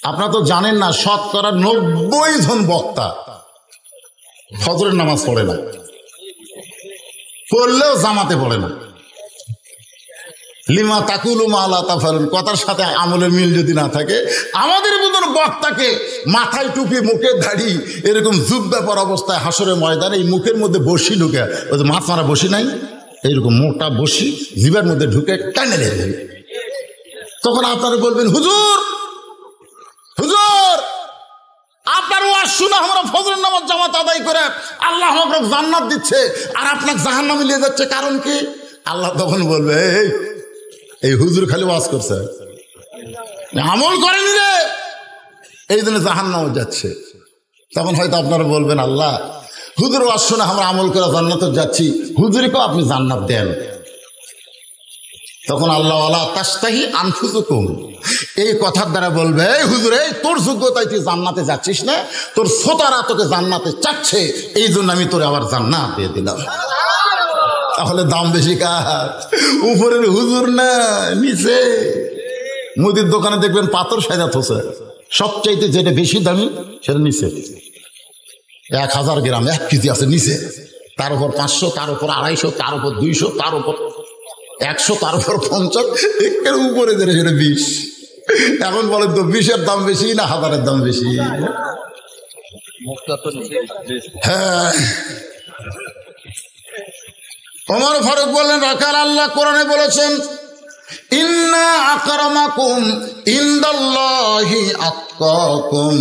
আপনারা তো জানেন না, শতকরা 90 জন বক্তা ফজরের নামাজ পড়ে না, পড়লেও জামাতে পড়ে না। লিমা তাকুলু মা লা তাফালুন, কথার সাথে আমলের মিল যদি না থাকে। আমাদের মতন বক্তাকে মাথায় টুপি, মুখে দাড়ি, এরকম জুব্বা পরা অবস্থায় হাসরের ময়দানে এই মুখের মধ্যে বসি ঢুকে, ওই যে মাছ মারা বসি নাই, এইরকম মোটা বসি জিবার মধ্যে ঢুকে টানে দেবে। তখন আপনারা বলবেন, হুজুর হুজুর আপনার ওয়াজ শুনে আমরা ফজরের নামাজ জামাত আদায় করে আল্লাহ আমাকে জান্নাত দিচ্ছে, আর আপনাকে জাহান্নামে নিয়ে যাচ্ছে, কারণ কি? আল্লাহ তখন বলবে, এই হুজুর খালি ওয়াজ করছে, আমল করেনি রে, এই জন্য জাহান্নামে যাচ্ছে। তখন হয়তো আপনারা বলবেন, আল্লাহ হুজুর ওয়াজ শুনে আমরা আমল করে জান্নাতে যাচ্ছি, হুজুরকেও আপনি জান্নাত দেন। তখন আল্লাহ ওয়ালা তাস্তাহি আনফুসুকুম, এই কথার দ্বারা বলবে, এই হুজুর, এই তোর যোগ্যতায় তুই জান্নাতে যাচ্ছিস না, তোর শ্রোতারা তোকে জান্নাতে চাচ্ছে, এই জন্য আমি তোরে আবার জান্নাত দিয়ে দিলাম। তাহলে দাম বেশি কার? উপরের হুজুর না, নিচে। মুদির দোকানে দেখবেন পাথর সাজা থোছে, সবচাইতে যেটা বেশি দামি সেটা নিচে। 1000 গ্রাম 1 কেজি আছে নিচে, তার উপর 500, তার উপর 250, তার উপর 200, তার উপর 100, তার উপর 50, এর উপরে যেটা সেটা 20। এখন বলেন তো 20-এর দাম বেশি না 1000-এর দাম বেশি? হ্যাঁ। ওমর ফারুক বললেন, রাখাল আল্লাহ কোরআনে বলেছেন, ইন্না আকরামাকুম ইনদাল্লাহি আতকাকুম,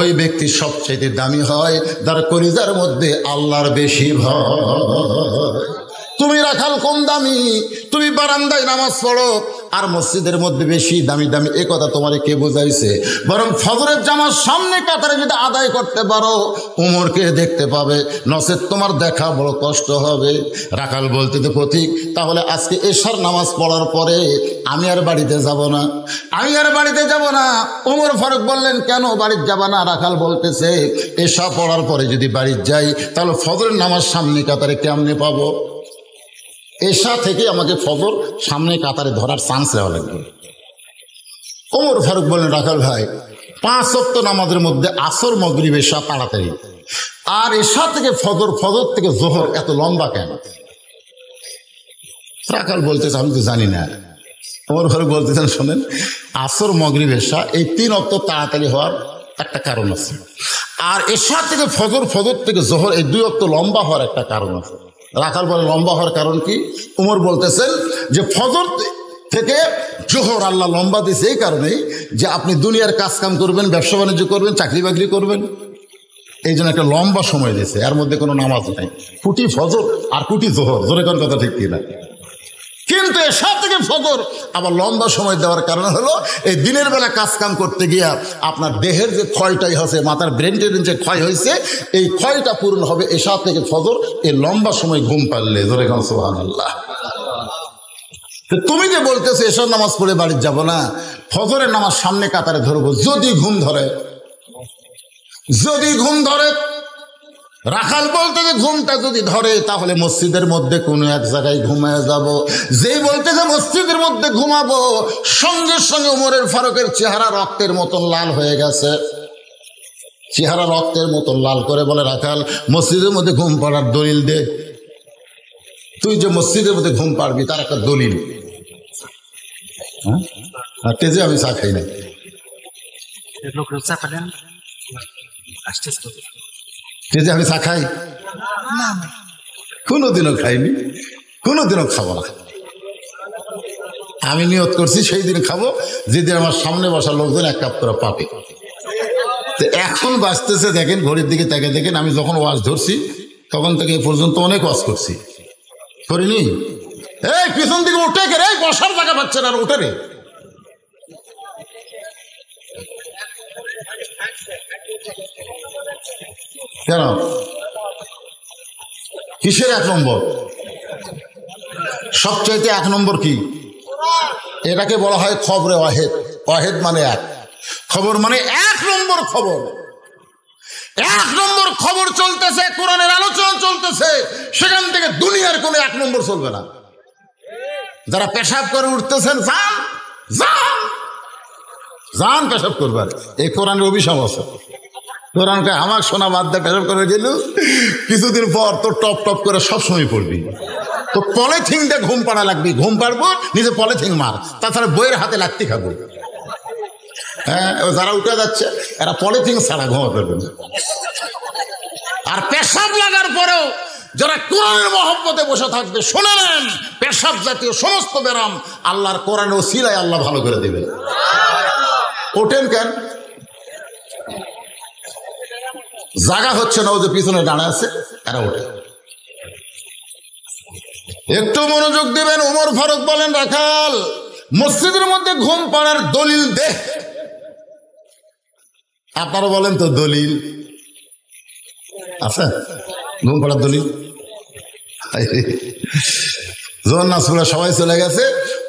ওই ব্যক্তি সবচেয়ে দামি হয় যার কলিজার মধ্যে আল্লাহর বেশি ভয়। তুমি রাখাল কম দামি, তুমি বারান্দায় নামাজ পড়ো আর মসজিদের মধ্যে বেশি দামি দামি, এ কথা তোমারে কে বোঝাইছে? বরং ফজরের জামার সামনে কাতারে যদি আদায় করতে পারো উমরকে দেখতে পাবে, নচেত তোমার দেখা বড় কষ্ট হবে। রাখাল বলতে তো পথিক, তাহলে আজকে এশার নামাজ পড়ার পরে আমি আর বাড়িতে যাব না, আমি আর বাড়িতে যাব না। ওমর ফারুক বললেন, কেন বাড়িতে যাবা না? রাখাল বলতেছে, এশা পড়ার পরে যদি বাড়িতে যাই তাহলে ফজরের নামাজ সামনে কাতারে কেমনে পাবো? এশা থেকে আমাকে ফজর সামনে কাতারে ধরার চান্স দেওয়া লাগবে। ওমর ফারুক বললেন, রাখাল ভাই, 5 ওয়াক্ত নামাজের মধ্যে আসর, মাগরিব, এশা তাড়াতাড়ি, আর এশা থেকে ফজর, ফজর থেকে জোহর এত লম্বা কেন? রাখাল বলতেছে, আমি তো জানি না। ওমর ফারুক বলতেছেন, শোনেন, আসর, মাগরিব, এশা এই 3 ওয়াক্ত তাড়াতাড়ি হওয়ার একটা কারণ আছে, আর এশা থেকে ফজর, ফজর থেকে জোহর এই 2 ওয়াক্ত লম্বা হওয়ার একটা কারণ আছে। রাখাল বলে, লম্বা হওয়ার কারণ কি? উমর বলতেছেন যে ফজর থেকে জোহর আল্লাহ লম্বা দিয়েছে এই কারণেই যে আপনি দুনিয়ার কাজ কাম করবেন, ব্যবসা বাণিজ্য করবেন, চাকরি বাকরি করবেন, এই জন্য একটা লম্বা সময় দিয়েছে। এর মধ্যে কোনো নামাজ নাই, কুটি ফজর আর কুটি জোহর, জোরে কোন কথা ঠিক কিনা? কিন্তু এশা থেকে ফজর আবার লম্বা সময় দেওয়ার কারণ হলো এই দিনের বেলা কাজ কাম করতে গিয়া আপনার দেহের যে ক্ষয়টাই হয়েছে, মাথার ব্রেনটের যে ক্ষয় হয়েছে, এই ক্ষয়টা পূরণ হবে এশা থেকে ফজর এই লম্বা সময় ঘুম পারলে। জোরে কোন সুবহানাল্লাহ। তুমি যে বলতেছো এশার নামাজ পড়ে বাড়ি যাব না, ফজরের নামাজ সামনে কাতারে ধরবো, যদি ঘুম ধরে, যদি ঘুম ধরে, রাখাল বলতে যে ঘুমটা যদি ধরে তাহলে মসজিদের মধ্যে কোনো এক জায়গায় ঘুমায় যাব। যেই বলতে যে মসজিদের মধ্যে ঘুমাবো, সঙ্গে সঙ্গে উমরের ফারুকের চেহারা রক্তের মতন লাল হয়ে গেছে, চেহারা রক্তের মতন লাল করে বলে, রাখাল মসজিদের মধ্যে ঘুম পাড়ার দলিল দে, তুই যে মসজিদের মধ্যে ঘুম পাড়বি তার একটা দলিল। হ্যাঁ, তেজে আমি চা খাই না, তেজে আমি চা খাই? কোনোদিনও খাইনি, কোনোদিনও খাবো না। আমি নিয়ত করছি সেই দিন খাবো যেদিন আমার সামনে বসা লোকজন 1 কাপ করে পাবে। তো এখন বাঁচতেছে, দেখেন ঘড়ির দিকে তাকে দেখেন, আমি যখন ওয়াজ ধরছি তখন থেকে এ পর্যন্ত অনেক ওয়াজ করছি, করিনি? এই পিছন দিকে উঠে কে রে, বসার জায়গা পাচ্ছে না, উঠে রে। কেন? কিসের 1 নম্বর? সবচাইতে 1 নম্বর কি? এটাকে বলা হয় খবরে ওয়াহেদ। ওয়াহেদ মানে 1, খবর মানে 1 নম্বর খবর। 1 নম্বর খবর চলতেছে, কোরআনের আলোচনা চলতেছে, সেখান থেকে দুনিয়ার কোনো 1 নম্বর চলবে না। যারা পেশাব করে উঠতেছেন, যান যান জান পেশাব করবার। এই কোরআনের অভিশাপ আছে। কোরআনকে আমার শোনা বাদ দিয়ে পেশাব করে গেল, কিছুদিন পর তোর টপ টপ করে সবসময় পড়বি। তো পলিথিন দিয়ে ঘুম পাড়া লাগবি, ঘুম পারবো নিজে পলিথিন মার, তাছাড়া বইয়ের হাতে লাগতে খাবো। হ্যাঁ, যারা উঠে যাচ্ছে এরা পলিথিন ছাড়া ঘুমা করবে না। আর পেশাব লাগার পরেও যারা কোরআনের মহব্বতে বসে থাকবে, শুনে নেন পেশাব জাতীয় সমস্ত ব্যারাম আল্লাহর কোরআনের ওসিলায় আল্লাহ ভালো করে দেবেন। ওঠেন কেন? জায়গা হচ্ছে না, ও যে পিছনে দাঁড়া আছে এরা ওঠে। একটু মনোযোগ দিবেন। ওমর ফারুক বলেন, রাখাল মসজিদের মধ্যে ঘুম পাড়ার দলিল দে। আপনারা বলেন তো দলিল আছে? ঘুম পাড়ার দলিল যখন নাসপুরা সবাই চলে গেছে,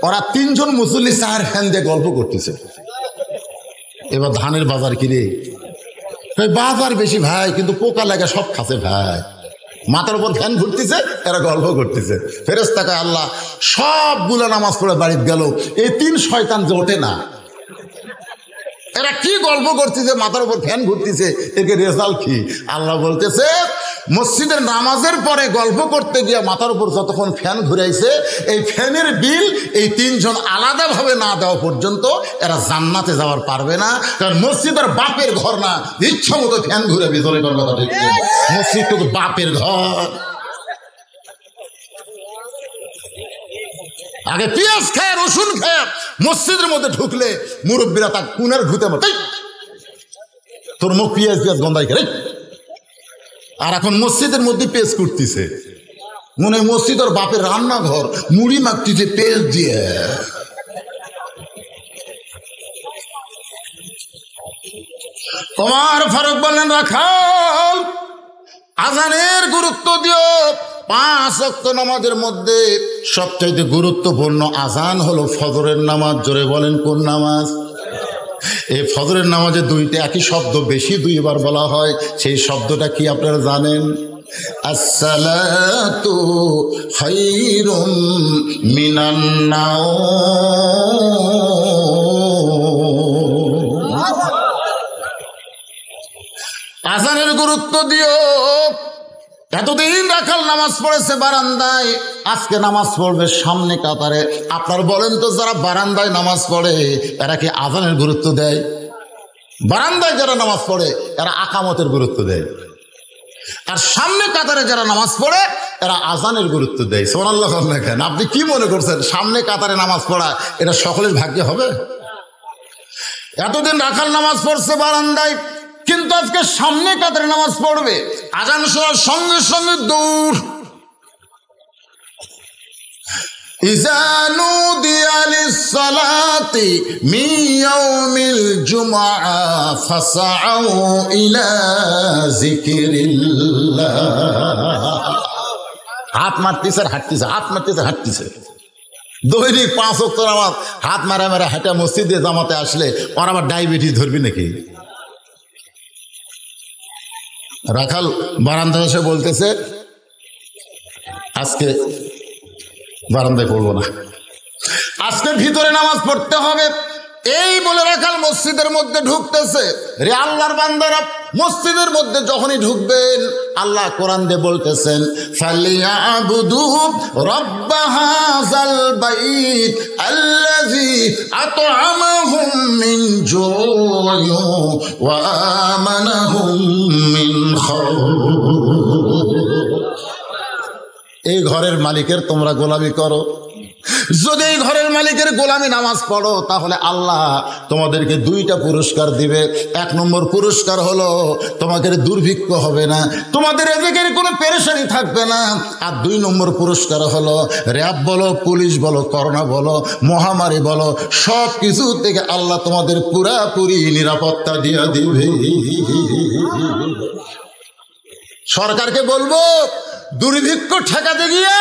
ওরা তিনজন মুসল্লি চার ফ্যান দিয়ে গল্প করতেছে। এবার ধানের বাজার কিরে, বাজার বেশি ভাই, কিন্তু পোকা লাগে সব খাচ্ছে ভাই। মাথার উপর ফ্যান ঘুরতেছে, এরা গল্প করতেছে। ফেরেশতা কয়, আল্লাহ সবগুলো নামাজ পড়ে বাড়িতে গেল, এই তিন শয়তান যে ওঠে না, এরা কি গল্প করতেছে, মাথার উপর ফ্যান ঘুরতেছে, একে রেজাল্ট কি? আল্লাহ বলতেছে, মসজিদের নামাজের পরে গল্প করতে গিয়ে মাথার উপর যতক্ষণ ফ্যান ঘুরাইছে, এই ফ্যানের বিল এই তিনজন আলাদাভাবে না দেওয়া পর্যন্ত এরা জান্নাতে যাওয়ার পারবে না। কারণ মসজিদের বাপের ঘর না, ইচ্ছা মতো ফ্যান ঘুরে ভিতরে কথা ঠিক। মসজিদ তো বাপের ঘর। আগে পেঁয়াজ খায়, রসুন খায়, মসজিদের মধ্যে ঢুকলে মুরব্বীরা তার কুনের ঘুতে মতো, তোর মুখ পেঁয়াজ পেঁয়াজ গন্ধাই খেলে। আর এখন মসজিদের মধ্যে পেঁয়াজ করতেছে, মনে হয় মসজিদ আর বাপের রান্নাঘর, মুড়ি মাখতেছে পেঁয়াজ দিয়ে। ওমর ফারুক বললেন, রাখাল আজানের গুরুত্ব দিও। 5 ওয়াক্ত নামাজের মধ্যে সবচাইতে গুরুত্বপূর্ণ আজান হলো ফজরের নামাজ। জোরে বলেন কোন নামাজ? এই ফজরের নামাজে দুইটা একই শব্দ বেশি 2 বার বলা হয়। সেই শব্দটা কি আপনারা জানেন? আসসালাতু খায়রুম মিনান নাওম। আজানের গুরুত্ব দিও। এতদিন রাখাল নামাজ পড়েছে বারান্দায়, আজকে নামাজ পড়বে সামনে কাতারে। আপনার বলেন তো, যারা বারান্দায় নামাজ পড়ে এরা কি আজানের গুরুত্ব দেয়? বারান্দায় যারা নামাজ পড়ে এরা আকামতের গুরুত্ব দেয়, আর সামনে কাতারে যারা নামাজ পড়ে এরা আজানের গুরুত্ব দেয়। সুবহানাল্লাহ। কেন আপনি কি মনে করছেন সামনে কাতারে নামাজ পড়া এটা সকলের ভাগ্যে হবে? এতদিন রাখাল নামাজ পড়ছে বারান্দায়, কিন্তু আজকে সামনে কাতারে নামাজ পড়বে, আজান শোনার সঙ্গে সঙ্গে দৌড়। ইযা নুদিয়া লিস-সালাতি মিন ইয়াউমিল জুমআহ ফাসআউ ইলা যিকরিল্লাহ। হাত মারতেছে আর হাঁটতেছে, হাত মারতেছে হাঁটতেছে। দৈনিক 5 ওয়াক্ত নামাজ হাত মারা মারা হাঁটা মসজিদে জামাতে আসলে ওর আবার ডায়াবেটিস ধরবি নাকি? রাখাল বারান্দা এসে বলতেছে, আজকে বারান্দায় পড়বো না, আজকে ভিতরে নামাজ পড়তে হবে। এই বলে রাখাল মসজিদের মধ্যে ঢুকতেছে। রে আল্লাহর বান্দারা, মসজিদের মধ্যে যখনই ঢুকবেন আল্লাহ কোরআন দিয়ে বলতেছেন, ফালিয়াবুদু রাব্ব হাযাল বাইত আল্লাযী আত'আমাহুম মিন জু'ইন ওয়া আমানাহুম মিন খাউফ। এই ঘরের মালিকের তোমরা গোলামি করো। যদি এই ঘরের মালিকের গোলামি নামাজ পড়ো, তাহলে আল্লাহ তোমাদেরকে 2টা পুরস্কার দিবে। 1 নম্বর পুরস্কার হলো তোমাদের দুর্ভিক্ষ হবে না, তোমাদের রিজিকের কোনো পেরেশানি থাকবে না। আর 2 নম্বর পুরস্কার হলো র‍্যাব বলো, পুলিশ বলো, করোনা বলো, মহামারী বলো, সব কিছু থেকে আল্লাহ তোমাদের পুরাপুরি নিরাপত্তা দিয়ে দিবে। সরকারকে বলবো, দুর্ভিক্ষ ঠেকাতে গিয়ে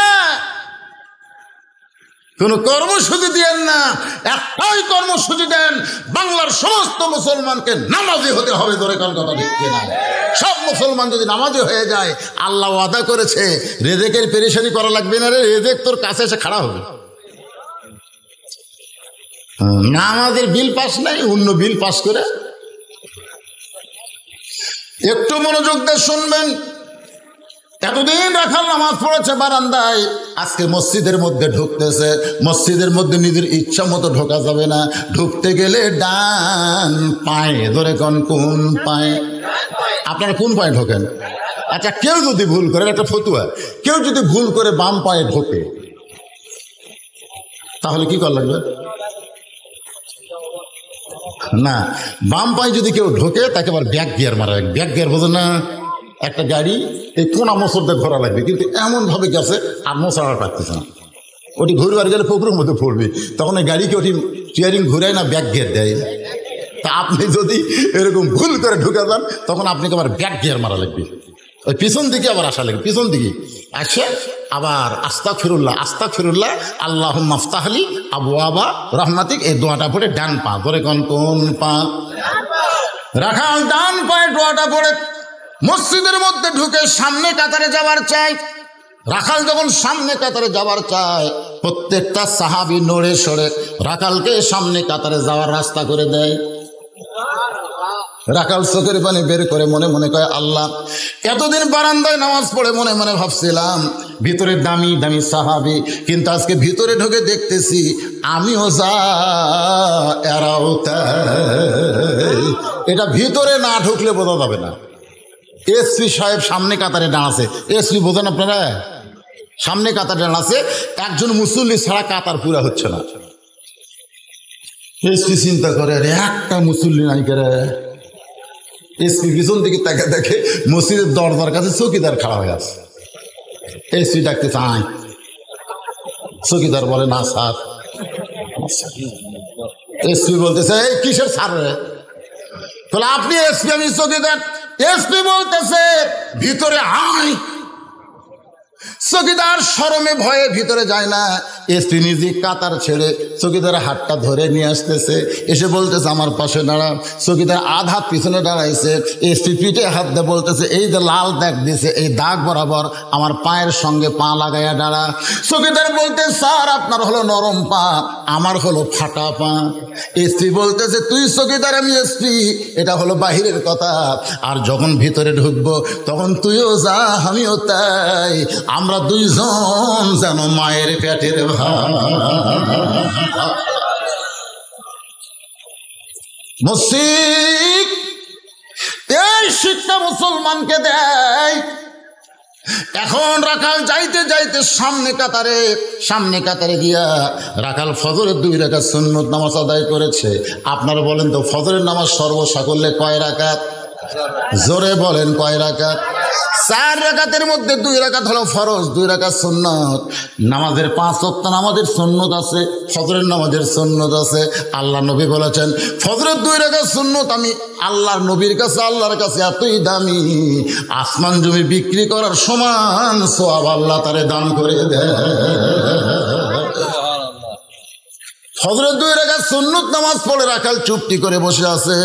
কোন কর্মসূচি দেন না, একটাই কর্মসূচি দেন, বাংলার সমস্ত মুসলমানকে নামাজি হতে হবে। ধরে কার কথা দেখতে না, সব মুসলমান যদি নামাজি হয়ে যায়, আল্লাহ ওয়াদা করেছে রেজেকের পেরেশানি করা লাগবে না রে, রেজেক তোর কাছে এসে খাড়া হবে। না আমাদের বিল পাস নাই, অন্য বিল পাস করে। একটু মনোযোগ দিয়ে শুনবেন। এতদিন রাখাল নামাজ পড়েছে বারান্দায়, আজকে মসজিদের মধ্যে ঢুকতেছে। মসজিদের মধ্যে নিজের ইচ্ছা মতো ঢোকা যাবে না, ঢুকতে গেলে ডান পায়ে ধরে। কোন পায়ে? আপনারা কোন পায়ে ঢোকেন? আচ্ছা, কেউ যদি ভুল করে, একটা ফতুয়া, কেউ যদি ভুল করে বাম পায়ে ঢোকে তাহলে কি করা লাগবে? না, বাম পায়ে যদি কেউ ঢোকে তাকে আবার ব্যাক গিয়ার মারা লাগবে। ব্যাক গিয়ার বোঝেন না? একটা গাড়ি এই কোনা মোচড়তে ঘোরা লাগবে, কিন্তু এমন ভাবে গেছে আর মোচড়ার পারতেছে না। ওটি ঘুরবার গেলে পুকুরের মধ্যে পড়বে, তখন ওই গাড়িকে ওটি স্টিয়ারিং ঘুরায় না, ব্যাক গিয়ার দেয়। তা আপনি যদি এরকম ভুল করে ঢুকে যান তখন আপনাকে আবার ব্যাক গিয়ার মারা লাগবে, ওই পিছন দিকে আবার আসা লাগবে। পিছন দিকে আসে আবার আস্তাগফিরুল্লাহ আস্তাগফিরুল্লাহ আল্লাহুম্মা আফতাহলি আবওয়াবা রাহমাতিক, এই দোয়াটা পড়ে ডান পা ধরে। কোন পা? রাখাল ডান পায়ে দোয়াটা পড়ে মসজিদের মধ্যে ঢুকে সামনে কাতারে যাওয়ার চাই। রাখাল যখন সামনে কাতারে যাওয়ার চায়, প্রত্যেকটা সাহাবী নড়ে সরে রাখালকে সামনে কাতারে যাওয়ার রাস্তা করে দেয়। রাখাল চোখের পানি বের করে মনে মনে কয়, আল্লাহ, এতদিন বারান্দায় নামাজ পড়ে মনে মনে ভাবছিলাম ভিতরে দামি দামি সাহাবী, কিন্তু আজকে ভিতরে ঢুকে দেখতেছি আমিও যা এরাও তাই। এটা ভিতরে না ঢুকলে বোঝা যাবে না। এসপি সাহেব সামনে কাতারে দাঁড়াছে, এসপি বোঝেন আপনারা? সামনে কাতারে দাঁড়াছে, একজন মুসল্লি ছাড়া কাতার পুরা হচ্ছে না। এসপি চিন্তা করে, আরে একটা মুসল্লি নাই করে। এসপি পিছন দিকে তাকে দেখে মসজিদের দরজার কাছে চৌকিদার খাড়া হয়ে আছে। এসপি ডাকতে চায়, চৌকিদার বলে না স্যার। এসপি বলতেছে, এই কিসের স্যার রে? তাহলে আপনি এসপি, আমি চৌকিদার। এসপি বলতেছে, ভিতরে আয়। চৌকিদার শরমে ভয়ে ভিতরে যায় না। এসপি নিজে কাতার ছেড়ে চৌকিদারের হাতটা ধরে নিয়ে আসতেছে, এসে বলতেছে আমার পাশে দাঁড়া। চৌকিদার আধ হাত পিছনে দাঁড়াইছে, এসপি পিঠে হাত দিয়ে বলতেছে, এই যে লাল দাগ দিছে, এই দাগ বরাবর আমার পায়ের সঙ্গে পা লাগাইয়া দাঁড়া। চৌকিদার বলতে, স্যার আপনার হলো নরম পা, আমার হলো ফাটা পা। এসপি বলতেছে, তুই চৌকিদার, আমি এসপি, এটা হলো বাহিরের কথা, আর যখন ভিতরে ঢুকবো তখন তুইও যা আমিও তাই, আমরা দুইজন যেন মায়ের পেটের ভাই। মসজিদ এই শিক্ষা মুসলমানকে দেয়। এখন রাখাল যাইতে যাইতে সামনে কাতারে গিয়া রাখাল ফজরের 2 রাকাত সুন্নত নামাজ আদায় করেছে। আপনারা বলেন তো, ফজরের নামাজ সর্বসাকল্যে কয় রাকাত? জোরে বলেন, কয় রাকাত? 4 রাকাতের মধ্যে 2 রাকাত হলো ফরজ, 2 রাকাত সুন্নত। নামাজের 5 ওয়াক্ত নামাজের সুন্নত আছে, ফজরের নামাজের সুন্নত আছে। আল্লাহ নবী বলেছেন, ফজরের 2 রাকাত সুন্নত আমি আল্লাহর নবীর কাছে, আল্লাহর কাছে এতই দামি, আসমান জমি বিক্রি করার সমান সওয়াব আল্লাহ তারে দান করে দেয়। ফজরের 2 রাকাত সুন্নত নামাজ পড়ে রাখাল চুপটি করে বসে আছে।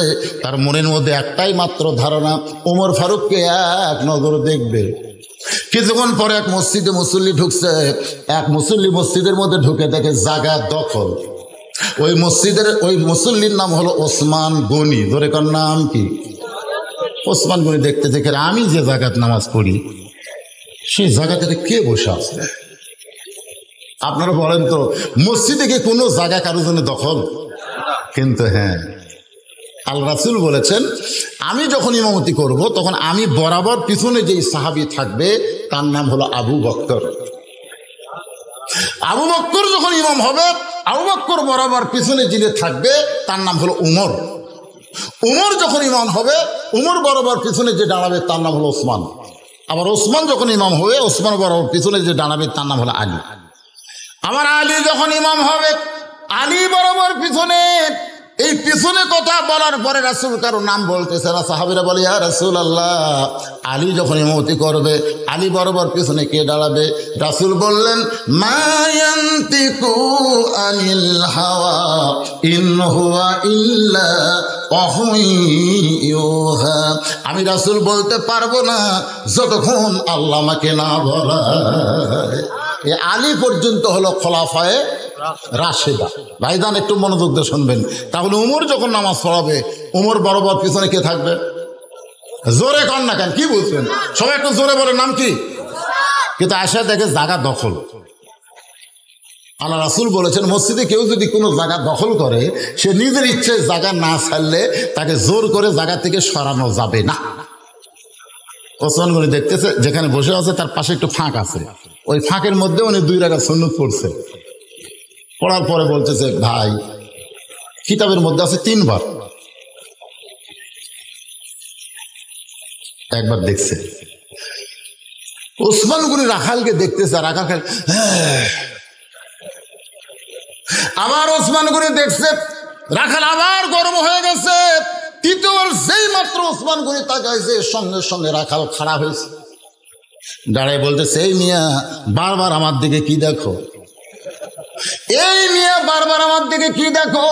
তার মনের মধ্যে একটাই মাত্র ধারণা, ওমর ফারুককে এক নজর দেখবে। কিছুক্ষণ পরে এক মসজিদে মুসল্লি ঢুকছে। এক মুসল্লি মসজিদের মধ্যে ঢুকে দেখে জায়গা দখল। ওই মুসল্লির নাম হলো ওসমান গনি। ধরে কার নাম কি? ওসমান গনি। দেখতে দেখে, আমি যে জায়গায় নামাজ পড়ি সেই জায়গাটাতে কে বসে আছে? আপনারা বলেন তো, মসজিদে কি কোনো জায়গা কারোর জন্য দখল? কিন্তু হ্যাঁ, আল্লাহ রাসূল বলেছেন, আমি যখন ইমামতি করব তখন আমি বরাবর পিছনে যেই সাহাবী থাকবে তার নাম হলো আবু বকর। আবু বকর যখন ইমাম হবে, আবু বকর বরাবর পিছনে যিনি থাকবে তার নাম হলো উমর। উমর যখন ইমাম হবে, উমর বরাবর পিছনে যে দাঁড়াবে তার নাম হলো ওসমান। আবার ওসমান যখন ইমাম হবে, ওসমান বরাবর পিছনে যে দাঁড়াবে তার নাম হলো আলী। আমার আলী যখন ইমাম হবে, আলী বরাবর পিছনে। এই পিছনে কথা বলার পরে রাসূল কারো নাম বলতেছে না। সাহাবীরা বলে, ইয়া রাসূলুল্লাহ, আলী যখন ইমামতি করবে, আলী বরাবর পিছনে কে দাঁড়াবে? রাসূল বললেন, মা ইয়ান্তিকু আনিল হাওয়া ইন হুয়া ইল্লা ওয়াহয়ুহা। আমি রাসূল বলতে পারবো না যতক্ষণ আল্লাহ আমাকে না বলে। আলী পর্যন্ত হলো খোলাফায়ে রাশেদা। ভাইজান একটু মনোযোগ দিয়ে শুনবেন। তাহলে উমর যখন নামাজ পড়াবে, উমর বরাবর পিছনে কে থাকবে? জোরে কর না কেন, কি বলছেন সবাই একটু জোরে বলে, নাম কি? কিন্তু আয়সা দেখে জায়গা দখল। আল্লাহ রাসূল বলেছেন, মসজিদে কেউ যদি কোনো জায়গা দখল করে, সে নিজের ইচ্ছে জায়গা না ছাড়লে তাকে জোর করে জায়গা থেকে সরানো যাবে না। ওসমান গনি দেখতেছে যেখানে বসে আছে তার পাশে একটু ফাঁক আছে, ওই ফাঁকের মধ্যে উনি 2 রাকাত সুন্নত পড়ছে। পড়ার পরে বলতেছে, ভাই কিতাবের মধ্যে আছে 3 বার। একবার দেখছে, ওসমান গনি রাখালকে দেখতেছে, আর রাখাল আবার ওসমান গনি দেখছে, রাখাল আবার গরম হয়ে গেছে। তৃতীয়বার যেই মাত্র ওসমান গনি তাকাইছে, সঙ্গে সঙ্গে রাখাল খাড়া হয়েছে, দাঁড়ায় বলতেছে, এই মিয়া বারবার আমার দিকে কি দেখো? এই মিয়া বারবার আমার দিকে কি দেখো?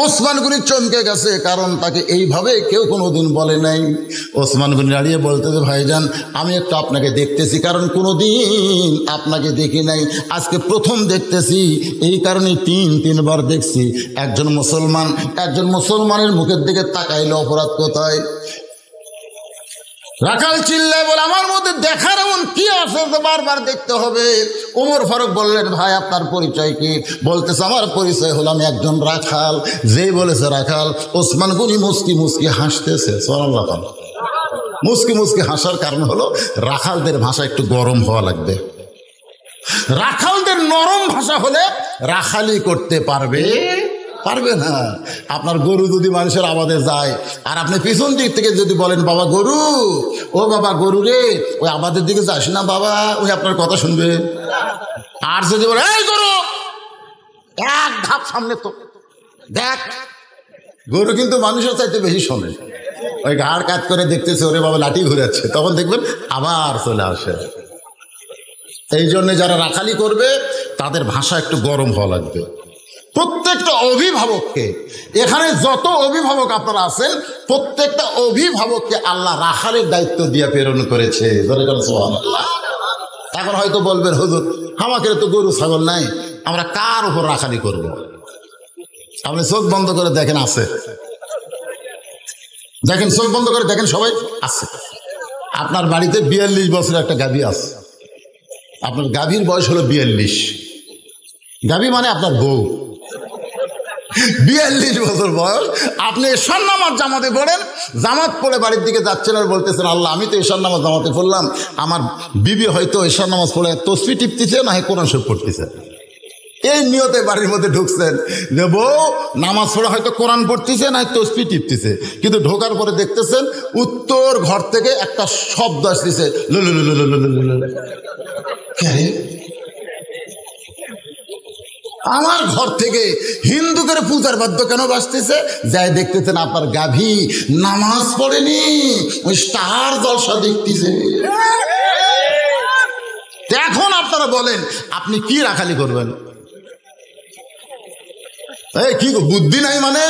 ওসমান গনি চমকে গেছে, কারণ তাকে এইভাবে কেউ কোনোদিন বলে নাই। ওসমান গনি দাঁড়িয়ে বলতেছে, ভাইজান আমি একটু আপনাকে দেখতেছি, কারণ কোনোদিন আপনাকে দেখি নাই, আজকে প্রথম দেখতেছি, এই কারণে 3 বার দেখছি। একজন মুসলমানের মুখের দিকে তাকাইলে অপরাধ কোথায়? রাখাল চিল্লায় বলে, আমার মধ্যে দেখার এমন কি আছে যে বারবার দেখতে হবে? ওমর ফারুক বললেন, ভাই আপনার পরিচয় কি? বলতেছে, আমার পরিচয় হলো আমি একজন রাখাল। যেই বলেছে রাখাল, ওসমান গনি মুস্কি মুস্কি হাসতেছে। সুবহানাল্লাহ। মুস্কি মুস্কি হাসার কারণ হলো রাখালদের ভাষা একটু গরম হওয়া লাগবে। রাখালদের নরম ভাষা হলে রাখালি করতে পারবে না। আপনার গরু যদি মানুষের আবাদে যায়, আর আপনি পিছন দিক থেকে যদি বলেন, বাবা গরু, ও বাবা গরু রে, ওই আবাদের দিকে যাস না বাবা, ওই আপনার কথা শুনবে। আর যদি বলে, এই গরু, এক ধাপ সামনে তো দেখ, গরু কিন্তু মানুষের চাইতে বেশি শোনে। ওই ঘাড় কাত করে দেখতেছে, ওরে বাবা লাঠি ঘুরাচ্ছে, তখন দেখবেন আবার চলে আসে। এই জন্য যারা রাখালি করবে তাদের ভাষা একটু গরম হওয়া লাগবে। প্রত্যেকটা অভিভাবককে, এখানে যত অভিভাবক আপনারা আছেন, প্রত্যেকটা অভিভাবককে আল্লাহ রাখালের দায়িত্ব দিয়ে প্রেরণ করেছে। এখন হয়তো বলবেন, হুজুর আমাকে তো গরু ছাগল নাই, আমরা কার উপর রাখালি করব? আপনি চোখ বন্ধ করে দেখেন, আছে, দেখেন, চোখ বন্ধ করে দেখেন, সবাই আছে। আপনার বাড়িতে 42 বছরের একটা গাভী আছে, আপনার গাভীর বয়স হলো 42। গাভী মানে আপনার বউ, 42 বছর বয়স। আপনি ঈশার নামাজ জামাতে পড়েন, জামাত পড়ে বাড়ির দিকে যাচ্ছেন আর বলতেছেন, আল্লাহ আমি তো ঈশার নামাজ জামাতে পড়লাম, আমার বিবি হয়তো ঈশার নামাজ পড়ে তসবিহ টিপতেছে, না হয় কোরআন শরীফ পড়তেছে। এই নিয়তে বাড়ির মধ্যে ঢুকছেন যে বউ নামাজ পড়ে হয়তো কোরআন পড়তেছে, না হয় তসবিহ টিপতেছে, কিন্তু ঢোকার পরে দেখতেছেন উত্তর ঘর থেকে একটা শব্দ আসতেছে, আমার ঘর থেকে হিন্দুদের পূজার বাদ্য কেন বাজতেছে? যাই দেখতেছেন আপনার গাভী নামাজ পড়েনি, ওই স্টার জলসা দেখতেছে। এখন আপনারা বলেন, আপনি কি রাখালি করবেন? এই কি বুদ্ধি নাই মানে?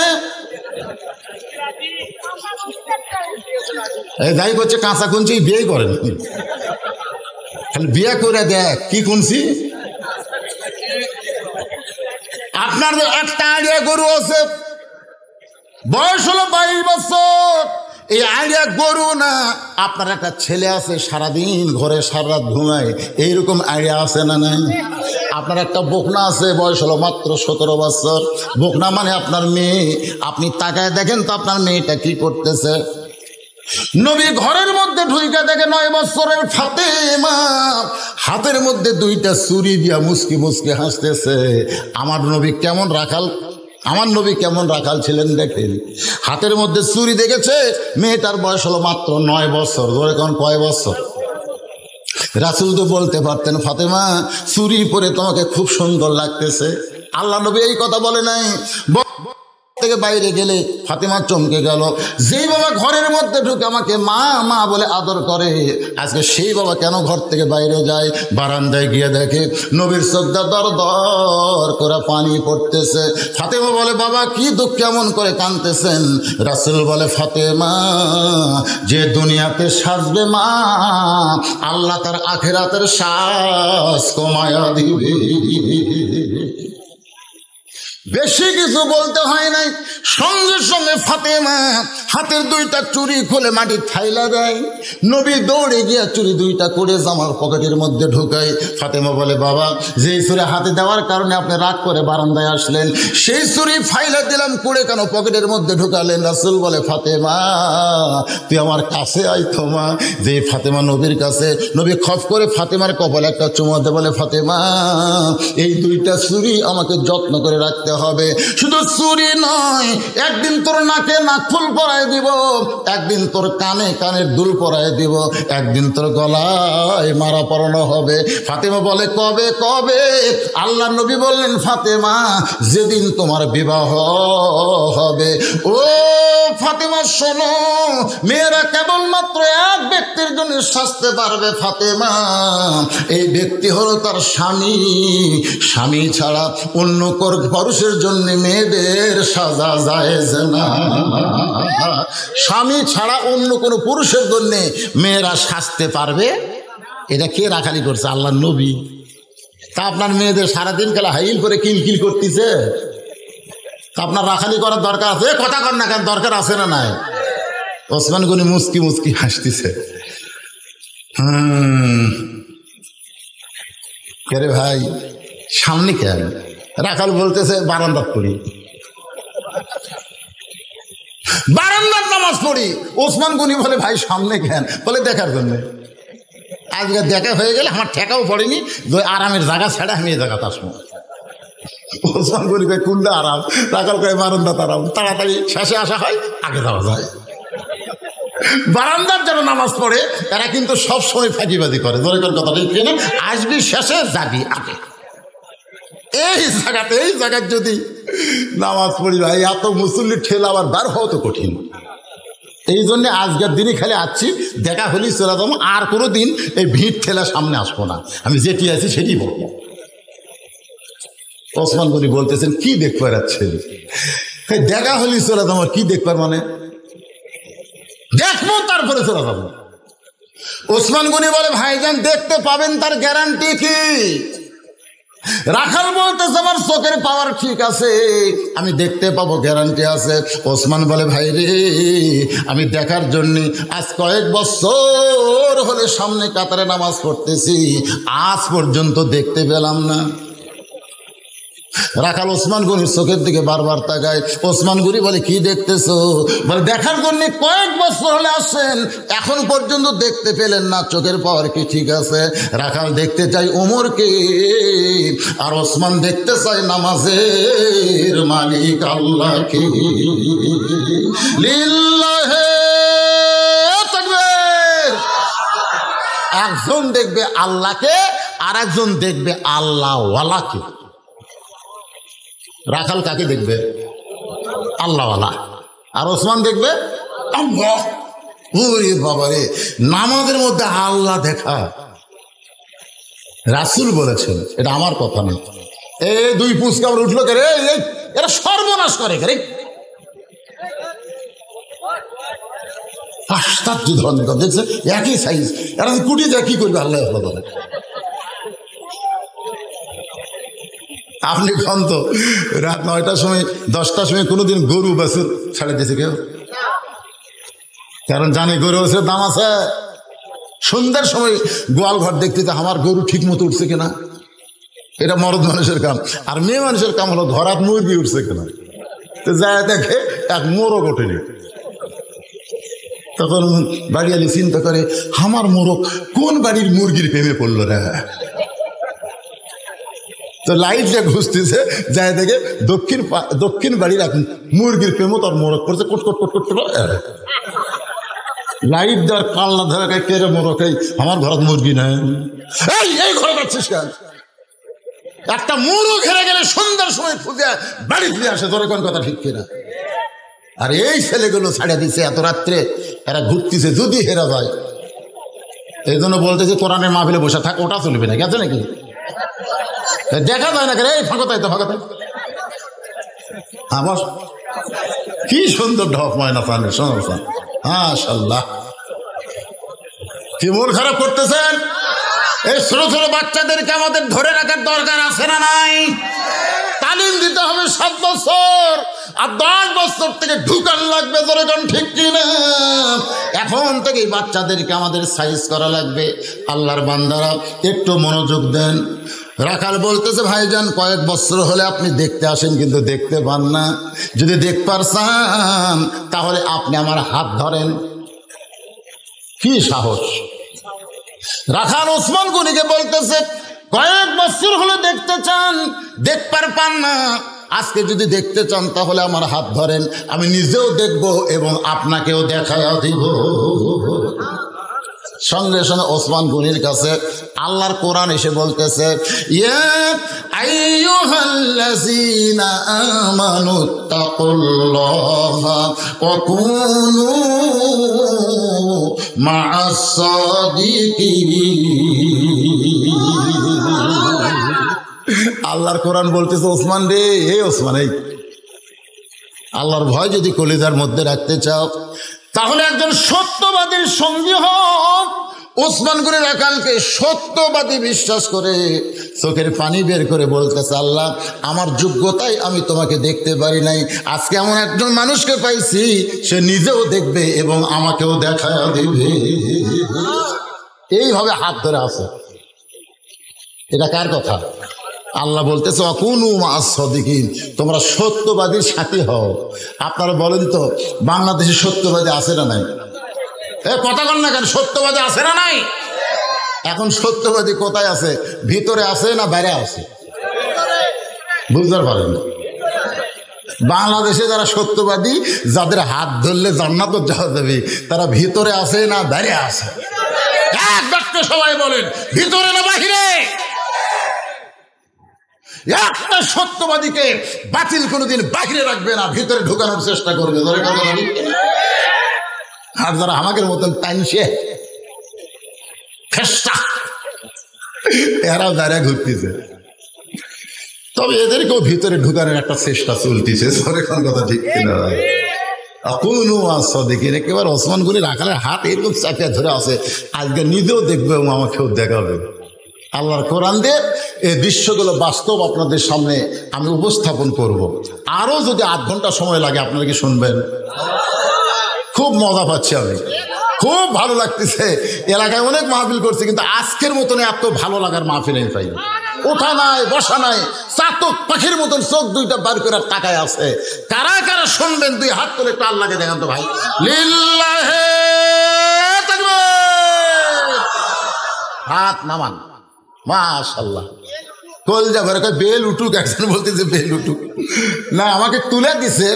এই যাই করছে কাঁচা কুঞ্চি, বিয়ে করেন, খালি বিয়ে করে দেখ কি কুঞ্চি। আপনার একটা আইডিয়া গরু আছে, বয়স হলো 22 বছর, এই আইডিয়া গরু না, আপনার একটা ছেলে আছে সারাদিন ঘরে সারা রাত ঘুমায়, এইরকম আইডিয়া আছে না নাই? আপনার একটা বকনা আছে, বয়স হলো মাত্র 17 বছর, বকনা মানে আপনার মেয়ে। আপনি তাকায় দেখেন তো আপনার মেয়েটা কি করতেছে। নবী ঘরের মধ্যে ঢুইকা দেখে 9 বছরের ফাতেমা হাতের মধ্যে 2টা ছুরি দিয়া মুসকি মুসকি হাসতেছে। আমার নবী কেমন রাখাল ছিলেন দেখেন, হাতের মধ্যে ছুরি দেখেছে। মেয়েটার বয়স হলো মাত্র 9 বছর। ধরে কোন কয় বছর? রাসূল তো বলতে পারতেন, ফাতেমা ছুরি পরে তোমাকে খুব সুন্দর লাগতেছে। আল্লাহ নবী এই কথা বলে নাই। থেকে বাইরে গেলে ফাতেমা চমকে গেল। যেই বাবা ঘরের মধ্যে ঢুকে আমাকে মা মা বলে আদর করে, আজকে সেই বাবা কেন ঘর থেকে বাইরে যায়? বারান্দায় গিয়ে দেখে নবীর চোখটা দর দর করে পানি পড়তেছে। ফাতেমা বলে, বাবা কি দুঃখ, কেমন করে কাঁদতেছেন? রাসূল বলে, ফাতেমা যে দুনিয়াতে সাজবে মা, আল্লাহ তার আখিরাতের শ্বাস কমায়া দিবে। বেশি কিছু বলতে হয় নাই, সঙ্গে সঙ্গে ফাতেমা হাতের দুইটা চুড়ি খুলে মাটি থাইলা দেয়। নবী দৌড়ে গিয়া চুড়ি দুইটা করে জামার পকেটের মধ্যে ঢুকায়। ফাতেমা বলে, বাবা, যেই চুড়ি হাতে দেওয়ার কারণে আপনি রাগ করে বারান্দায় আসলেন, সেই চুড়ি ফাইলা দিলাম, কুড়ে কেন পকেটের মধ্যে ঢুকালেন? রাসূল বলে, ফাতেমা তুই আমার কাছে আয় তো মা। যে ফাতেমা নবীর কাছে, নবী খপ করে ফাতেমার কপালে একটা চুমা দিয়ে বলে, ফাতেমা এই দুইটা চুড়ি আমাকে যত্ন করে রাখতে হবে। শুধু চুড়ি নয়, একদিন তোর নাকে নাকফুল পরায় দিব, একদিন তোর কানে কানের দুল পরায় দিব, একদিন তোর গলায় মারা পরানো হবে। ফাতেমা বলে, কবে কবে? আল্লাহ নবী বললেন, ফাতেমা যেদিন তোমার বিবাহ হবে। ও ফাতেমা শোনো, মেয়েরা কেবলমাত্র এক ব্যক্তির জন্য সাজতে পারবে ফাতেমা, এই ব্যক্তি হলো তার স্বামী। স্বামী ছাড়া অন্য পুরুষের জন্য মেয়েদের সাজা জায়েজ না। স্বামী ছাড়া অন্য কোনো পুরুষের জন্য মেয়েরা সাজতে পারবে। এটা কে রাখালি করছে? আল্লাহ নবী। তা আপনার মেয়েদের সারাদিন কালা হাইল করে কিলকিল করতেছে, তা আপনার রাখালি করার দরকার আছে? কথা কর না কেন, দরকার আছে না নাই? ওসমান গনি মুস্কি মুস্কি হাসতেছে। কে ভাই সামনে কেন? রাখাল বলতেছে, বারান্দাত পড়ি, বারান্দার নামাজ পড়ি। ওসমান গনি বলে, ভাই সামনে কেন? বলে, দেখার জন্য। আজকে দেখা হয়ে গেলে আমার ঠেকাও পড়েনি, আরামের জায়গা ছাড়া আমি এই জায়গাতে আসবো। ওসমান গনি কয়, কুন্ডা আরাম? রাখাল কয়, বারান্দাত আরাম, তাড়াতাড়ি শেষে আসা হয়, আগে যাওয়া যায়। বারান্দার যারা নামাজ পড়ে তারা কিন্তু সবসময় ফাঁকিবাজি করে। ধরে কথা ঠিক না, আসবি শেষে, যাবি আগে। এই জায়গায় যদি নামাজ পড়ি ভাই, এত মুসল্লির ঠেলা আবার বার হওয়া তো কঠিন। এই জন্য আজকের দিনই খালি আসছি, দেখা হলি চলে যাবো, আর কোনো দিন এই ভিড় ঠেলা সামনে আসবো না। আমি যেটি আছি সেটি বলবো। ওসমান গনি বলতেছেন, কি দেখবার যাচ্ছে? দেখা হলি চলে যাবো, কি দেখবার মানে? দেখবো তারপরে চলে যাবো। ওসমান গনি বলে, ভাইজান দেখতে পাবেন তার গ্যারান্টি কি? রাখাল বলতেছে, আমার চোখের পাওয়ার ঠিক আছে, আমি দেখতে পাবো, গ্যারান্টি আছে। ওসমান বলে, ভাই রে, আমি দেখার জন্য আজ কয়েক বছর হলে সামনে কাতারে নামাজ পড়তেছি, আজ পর্যন্ত দেখতে পেলাম না। রাখাল ওসমান গনির চোখের দিকে বারবার তাকায়। ওসমান গনি বলে, কি দেখতেছো? বলে, দেখার জন্য কয়েক বছর হলে আসছেন, এখন পর্যন্ত দেখতে পেলেন না, চোখের পাওয়ার কি ঠিক আছে? রাখাল দেখতে চাই ওমরকে, আর ওসমান দেখতে চায় নামাজের মালিক আল্লাহকে। লিল্লাহে তাকবীর। একজন দেখবে আল্লাহকে, আর একজন দেখবে আল্লাহওয়ালাকে। রাখাল কাকে দেখবে? আল্লাহওয়ালা। আর ওসমান দেখবে আল্লাহ। ওরে বাবারে, নামাজের মধ্যে আল্লাহ দেখা রাসূল বলেছেন, এটা আমার কথা না। এই দুই পুচকা উঠলো কে রে? এরা সর্বনাশ করে কে রে? আশ্চর্য ধরনের দেখছে, একই সাইজ, এরা কুটি যা কি করবে আল্লাহ বলে। আপনি খান তো রাত 9টার সময় 10টার সময় কোনোদিন গরু বাছুর ছাড়ে দিয়েছে কেউ? কারণ জানে গরু বাছুরের দাম আছে। সন্ধ্যার সময় গোয়াল ঘর দেখতে আমার গরু ঠিক মতো উঠছে কিনা, এটা মরদ মানুষের কাম। আর মেয়ে মানুষের কাম হলো ঘরাত মুরগি উঠছে কিনা। তো যায় দেখে এক মোরগ ওঠেনি, তখন বাড়িয়ালি চিন্তা করে, আমার মোরগ কোন বাড়ির মুরগির প্রেমে পড়লো রে। তো লাইট দিয়ে ঘুষতেছে, যায় দেখে দক্ষিণ বাড়ির এখন মুরগির প্রেমও তার মোরগ করছে, কটকট কটকট করে লাইট দেওয়ার কাল্লা ধরে কেড়ে মোরগ, আমার ঘর মুরগি নাই, এই ঘরে যাচ্ছিস কেন? একটা মোরগ হেরে গেলে সন্ধ্যার সময় খুঁজে বাড়ি ফিরে আসে। ধরে কোন কথা ঠিক কিনা? আর এই ছেলেগুলো ছাড়িয়ে দিচ্ছে এত রাত্রে, এরা ঘুরতেছে, যদি হেরা যায়। এই জন্য বলতেছে, কোরআনের মাহফিলে বসে থাক, ওটা চলবে না, গেছে নাকি? দেখা যায় না, এই ফাঁকতাই তো ফাঁকতাই। আবার কি সুন্দর ঢপ ময়না পানের সমস্যা। মাশাআল্লাহ, কি মন খারাপ করতেছেন? এই ছোট ছোট বাচ্চাদেরকে আমাদের ধরে রাখার দরকার আছে না নাই? তালিম দিতে হবে 7 বছর, আর 10 বছর থেকে ঢুকান লাগবে। যেরকম ঠিক কিনা? এখন থেকেই বাচ্চাদেরকে আমাদের সাইজ করা লাগবে। আল্লাহর বান্দারা একটু মনোযোগ দেন। রাখাল বলতেছে, ভাইজান কয়েক বছর হলে আপনি দেখতে আসেন, কিন্তু দেখতে পান না। যদি দেখতে চান তাহলে আপনি আমার হাত ধরেন। কি সাহস! রাখাল ওসমান গনিকে বলতেছে, কয়েক বছর হলে দেখতে চান, দেখতে পান না। আজকে যদি দেখতে চান তাহলে আমার হাত ধরেন, আমি নিজেও দেখব এবং আপনাকেও দেখায়া দিব। সঙ্গে সঙ্গে ওসমান গনির কাছে আল্লাহর কোরআন এসে বলতেছে, ইয়া আইয়ুহাল্লাযীনা আমানুত্তাকুল্লাহা ওয়া কুনু মা'আস সাদিকিন। আল্লাহর কোরআন বলতেছে, ওসমান রে, হে ওসমান, এই আল্লাহর ভয় যদি কলিজার মধ্যে রাখতে চাও তাহলে একজন সত্যবাদীর সঙ্গী হও। ওসমান গনি রাখালকে সত্যবাদী বিশ্বাস করে চোখের পানি বের করে বলতেছে, আল্লাহ আমার যোগ্যতায় আমি তোমাকে দেখতে পারি নাই, আজকে এমন একজন মানুষকে পাইছি, সে নিজেও দেখবে এবং আমাকেও দেখা দেবে। এইভাবে হাত ধরে আছে। এটা কার কথা? আল্লাহ বলতেছে, অকুনু মা'আস সাদিকিন, তোমরা সত্যবাদীর সাথী হও। আপনারা বলেন তো, বাংলাদেশে সত্যবাদী আছে না নাই? কথা বল না কেন? সত্যবাদী আছে না নাই? এখন সত্যবাদী কোথায় আছে? ভিতরে আছে না বাইরে আছে? বুঝতে পারেন? বাংলাদেশে যারা সত্যবাদী, যাদের হাত ধরলে জান্নাতে যাওয়া যাবে, তারা ভিতরে আছে না বাইরে আছে? এক বাক্যে সবাই বলেন, ভিতরে না বাহিরে? একটা সত্যবাদীকে বাতিল কোনোদিন বাহিরে রাখবে না, ভিতরে ঢুকানোর চেষ্টা করবে। আর যারা আমাদের মতন টাইমসে ফেস্টা, এরাও দাঁড়িয়ে ঘুরতেছে, তবে এদেরকেও ভিতরে ঢুকানোর একটা চেষ্টা চলতেছে। কথা ঠিক কিনা? কোনো আসা দেখি একেবারে ওসমান গনি রাখালের হাত এরকম চাপিয়া ধরে আছে, আজকে নিজেও দেখবে এবং আমাকেও দেখাবে। আল্লাহর কোরআন দিয়ে এই দৃশ্যগুলো বাস্তব আপনাদের সামনে আমি উপস্থাপন করব। আরও যদি 8 ঘন্টা সময় লাগে আপনারা কি শুনবেন? খুব মজা পাচ্ছি আমি, খুব ভালো লাগতেছে। এলাকায় অনেক মাহফিল করছে, কিন্তু আজকের মতন এত ভালো লাগার মাহফিল আমি পাই। ওঠা নাই, বসা নাই, চাতক পাখির মতন চোখ দুইটা বার করে তাকায় আছে। কারা কারা শুনবেন? 2 হাত তুলে একটু আল্লাহকে দেখান তো ভাই। লিল্লাহে তাকবীর। হাত নামান। মাশাআল্লাহ। কলজা ভরে কয় বেল উঠুক। একজন বলতেছে বেল উঠুক না, আমাকে তুলে দিছে